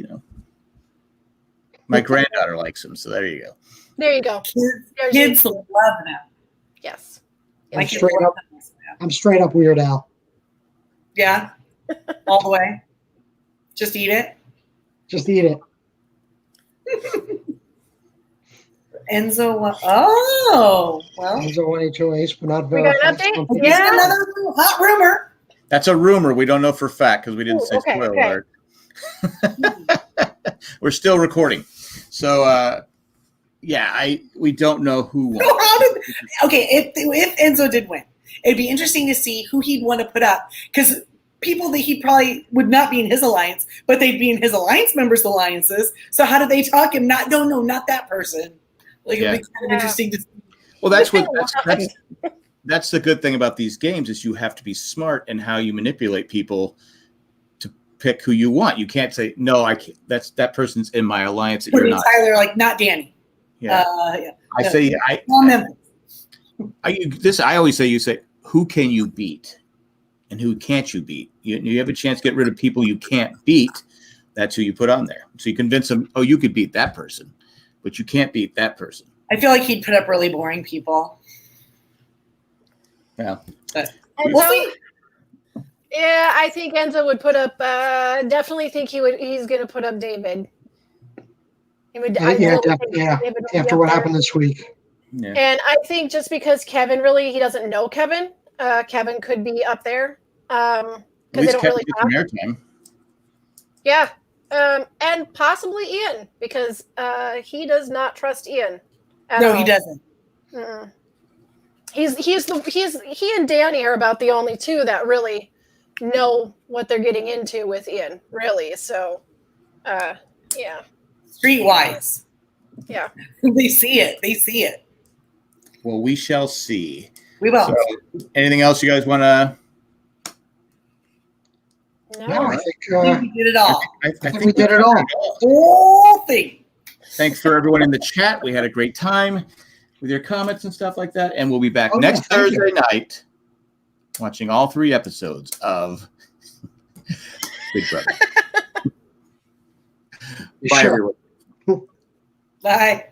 my granddaughter likes them, so there you go. There you go. Kids love them. Yes. I'm straight up Weird Al. Yeah. All the way. Just eat it. Just eat it. Enzo. Oh, well. Enzo won HOH, but not We verified. got an update? Yeah. Another hot rumor. That's a rumor. We don't know for fact because we didn't say spoiler alert. We're still recording, so we don't know who won. If Enzo did win, it'd be interesting to see who he'd want to put up because people that he probably would not be in his alliance, but they'd be in his alliance members' alliances. So how do they talk him? Not that person. Like it'd be kind of interesting to see. Well, that's the good thing about these games is you have to be smart in how you manipulate people to pick who you want. You can't say no. I can't. That person's in my alliance. You're not. Tyler, like not Danny. Yeah. I always say you say who can you beat, and who can't you beat. You have a chance to get rid of people you can't beat. That's who you put on there. So you convince them. Oh, you could beat that person, but you can't beat that person. I feel like he'd put up really boring people. Yeah. We'll see. Yeah, I think Enzo would put up. Definitely think he's going to put up David. He would. After what happened this week. Yeah. And I think just because Kevin he doesn't know Kevin. Kevin could be up there because they don't really talk. Maritime. Yeah, and possibly Ian because he does not trust Ian. No, he doesn't. Mm-mm. He and Danny are about the only two that really know what they're getting into with Ian, really. So, yeah. Streetwise. Yeah. They see it. Well, we shall see. We will. So, anything else you guys want to? No, I think we did it all. I think we did it all. Whole thing. Thanks for everyone in the chat. We had a great time with your comments and stuff like that. And we'll be back next Thursday night watching all 3 episodes of Big Brother. Bye, everyone. Bye.